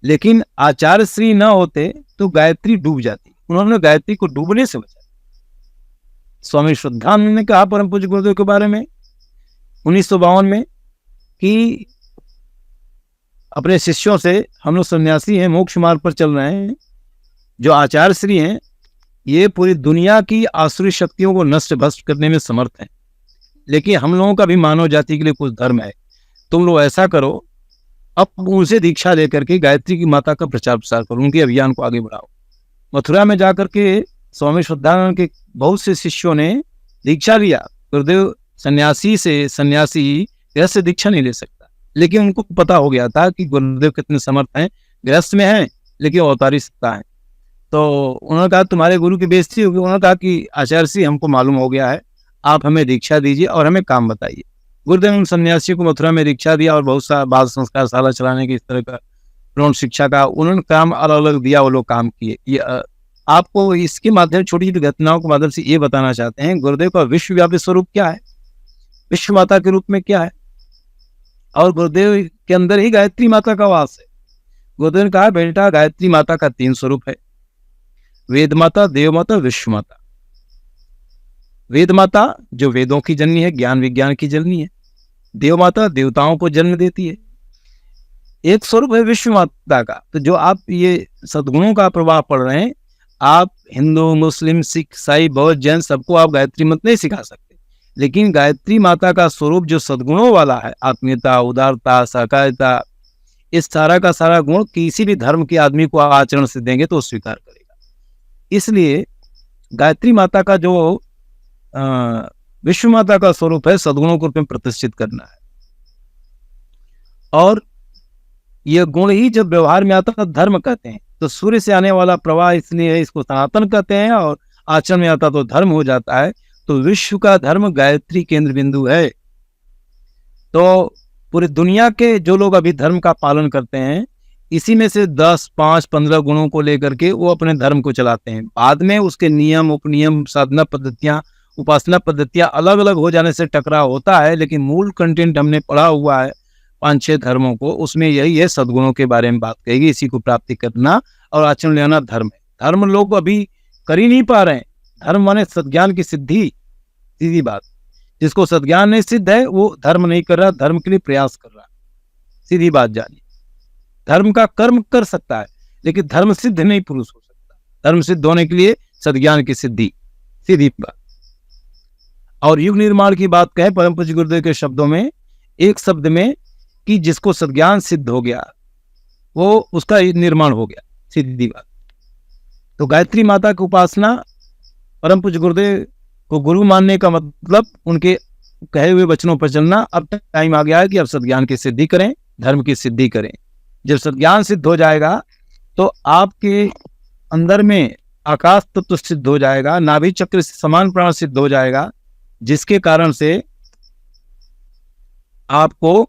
लेकिन आचार्य श्री न होते तो गायत्री डूब जाती। उन्होंने गायत्री को डूबने से बचाया। स्वामी श्रद्धानंद ने कहा परम पूज्य गुरुदेव के बारे में 1952 में कि अपने शिष्यों से, हम लोग सन्यासी हैं, मोक्ष मार्ग पर चल रहे हैं, जो आचार्य श्री हैं ये पूरी दुनिया की आसुरी शक्तियों को नष्ट भ्रष्ट करने में समर्थ हैं, लेकिन हम लोगों का भी मानव जाति के लिए कुछ धर्म है। तुम लोग ऐसा करो, अब उनसे दीक्षा लेकर के गायत्री की माता का प्रचार प्रसार करो, उनके अभियान को आगे बढ़ाओ। मथुरा में जाकर के स्वामी श्रद्धानंद के बहुत से शिष्यों ने दीक्षा लिया। गुरुदेव सन्यासी गृहस्थ दीक्षा नहीं ले सकता, लेकिन उनको पता हो गया था कि गुरुदेव कितने समर्थ हैं, गृहस्थ में हैं लेकिन अवतारी सत्ता है। तो उन्होंने कहा तुम्हारे गुरु की बेइज्जती होगी। उन्होंने कहा कि आचार्य श्री हमको मालूम हो गया है, आप हमें दीक्षा दीजिए और हमें काम बताइए। गुरुदेव उन सन्यासियों को मथुरा में दीक्षा दिया और बहुत सा बाल संस्कार शाला चलाने की, इस तरह का प्रौढ़ शिक्षा का उन्होंने काम अलग अलग दिया, वो लोग काम किए। ये आपको इसके माध्यम, छोटी छोटी घटनाओं के माध्यम से ये बताना चाहते हैं गुरुदेव का विश्वव्यापी स्वरूप क्या है, विश्व माता के रूप में क्या है, और गुरुदेव के अंदर ही गायत्री माता का वास है। गुरुदेव ने कहा बेटा गायत्री माता का 3 स्वरूप है, वेद माता, देव माता, विश्व माता। वेद माता जो वेदों की जननी है, ज्ञान विज्ञान की जननी है। देव माता देवताओं को जन्म देती है। एक स्वरूप है विश्व माता का। तो जो आप ये सद्गुणों का प्रभाव पढ़ रहे हैं, आप हिंदू, मुस्लिम, सिख, ईसाई, बौद्ध, जैन सबको आप गायत्री मंत्र नहीं सिखा सकते, लेकिन गायत्री माता का स्वरूप जो सद्गुणों वाला है, आत्मीयता, उदारता, सहकारिता, इस सारा का सारा गुण किसी भी धर्म के आदमी को आचरण से देंगे तो स्वीकार करेगा। इसलिए गायत्री माता का जो विश्व माता का स्वरूप है, सद्गुणों को प्रतिष्ठित करना है। और यह गुण ही जब व्यवहार में आता है धर्म कहते हैं। तो सूर्य से आने वाला प्रवाह इसलिए इसको सनातन कहते हैं, और आचरण में आता तो धर्म हो जाता है। तो विश्व का धर्म गायत्री केंद्र बिंदु है। तो पूरी दुनिया के जो लोग अभी धर्म का पालन करते हैं, इसी में से 10, 5, 15 गुणों को लेकर के वो अपने धर्म को चलाते हैं। बाद में उसके नियम, उपनियम, साधना पद्धतियां, उपासना पद्धतियां अलग अलग हो जाने से टकराव होता है, लेकिन मूल कंटेंट हमने पढ़ा हुआ है 5-6 धर्मों को, उसमें यही है, सद्गुणों के बारे में बात कहेगी। इसी को प्राप्ति करना और आचरण लेना धर्म है। धर्म लोग अभी कर ही नहीं पा रहे हैं। धर्म माने सद्ज्ञान की सिद्धि, सीधी बात। जिसको सद्ज्ञान नहीं सिद्ध है वो धर्म नहीं कर रहा, धर्म के लिए प्रयास कर रहा, सीधी बात जानिए। धर्म का कर्म कर सकता है, लेकिन धर्म सिद्ध नहीं पुरुष हो सकता। धर्म सिद्ध होने के लिए सद्ज्ञान की सिद्धि, सीधी बात। और युग निर्माण की बात कहें परम पूज्य गुरुदेव के शब्दों में, एक शब्द में, कि जिसको सद्ज्ञान सिद्ध हो गया वो उसका निर्माण हो गया, सीधी बात। तो गायत्री माता की उपासना, परम पूज्य गुरुदेव को गुरु मानने का मतलब उनके कहे हुए वचनों पर चलना। अब टाइम आ गया है कि अब सद्ज्ञान की सिद्धि करें, धर्म की सिद्धि करें। जब सद्ज्ञान सिद्ध हो जाएगा तो आपके अंदर में आकाश तत्व सिद्ध हो जाएगा, नाभि चक्र से समान प्राण सिद्ध हो जाएगा, जिसके कारण से आपको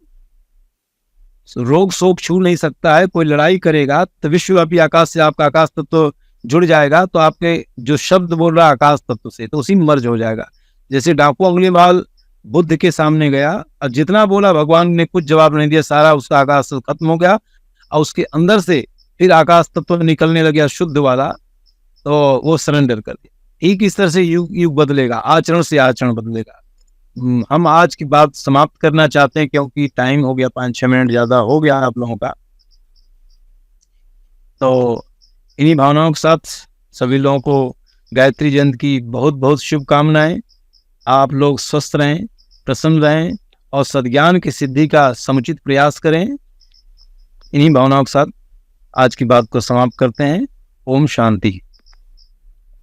रोग शोक छू नहीं सकता है। कोई लड़ाई करेगा तो विश्वव्यापी आकाश से आपका आकाश तत्व जुड़ जाएगा, तो आपके जो शब्द बोल रहा है आकाश तत्व से, तो उसी में मर्ज हो जाएगा। जैसे डाकू अंगुलीमाल बुद्ध के सामने गया और जितना बोला भगवान ने कुछ जवाब नहीं दिया, सारा उसका आकाश खत्म हो गया, और उसके अंदर से फिर आकाश तत्व निकलने लग गया शुद्ध वाला, तो वो सरेंडर कर दिया। ठीक इस तरह से युग युग बदलेगा, आचरण से आचरण बदलेगा। हम आज की बात समाप्त करना चाहते हैं, क्योंकि टाइम हो गया, 5-6 मिनट ज्यादा हो गया आप लोगों का। तो इन्हीं भावनाओं के साथ सभी लोगों को गायत्री जयंती की बहुत बहुत शुभकामनाएं। आप लोग स्वस्थ रहें, प्रसन्न रहें और सद्ज्ञान की सिद्धि का समुचित प्रयास करें। इन्हीं भावनाओं के साथ आज की बात को समाप्त करते हैं। ओम शांति।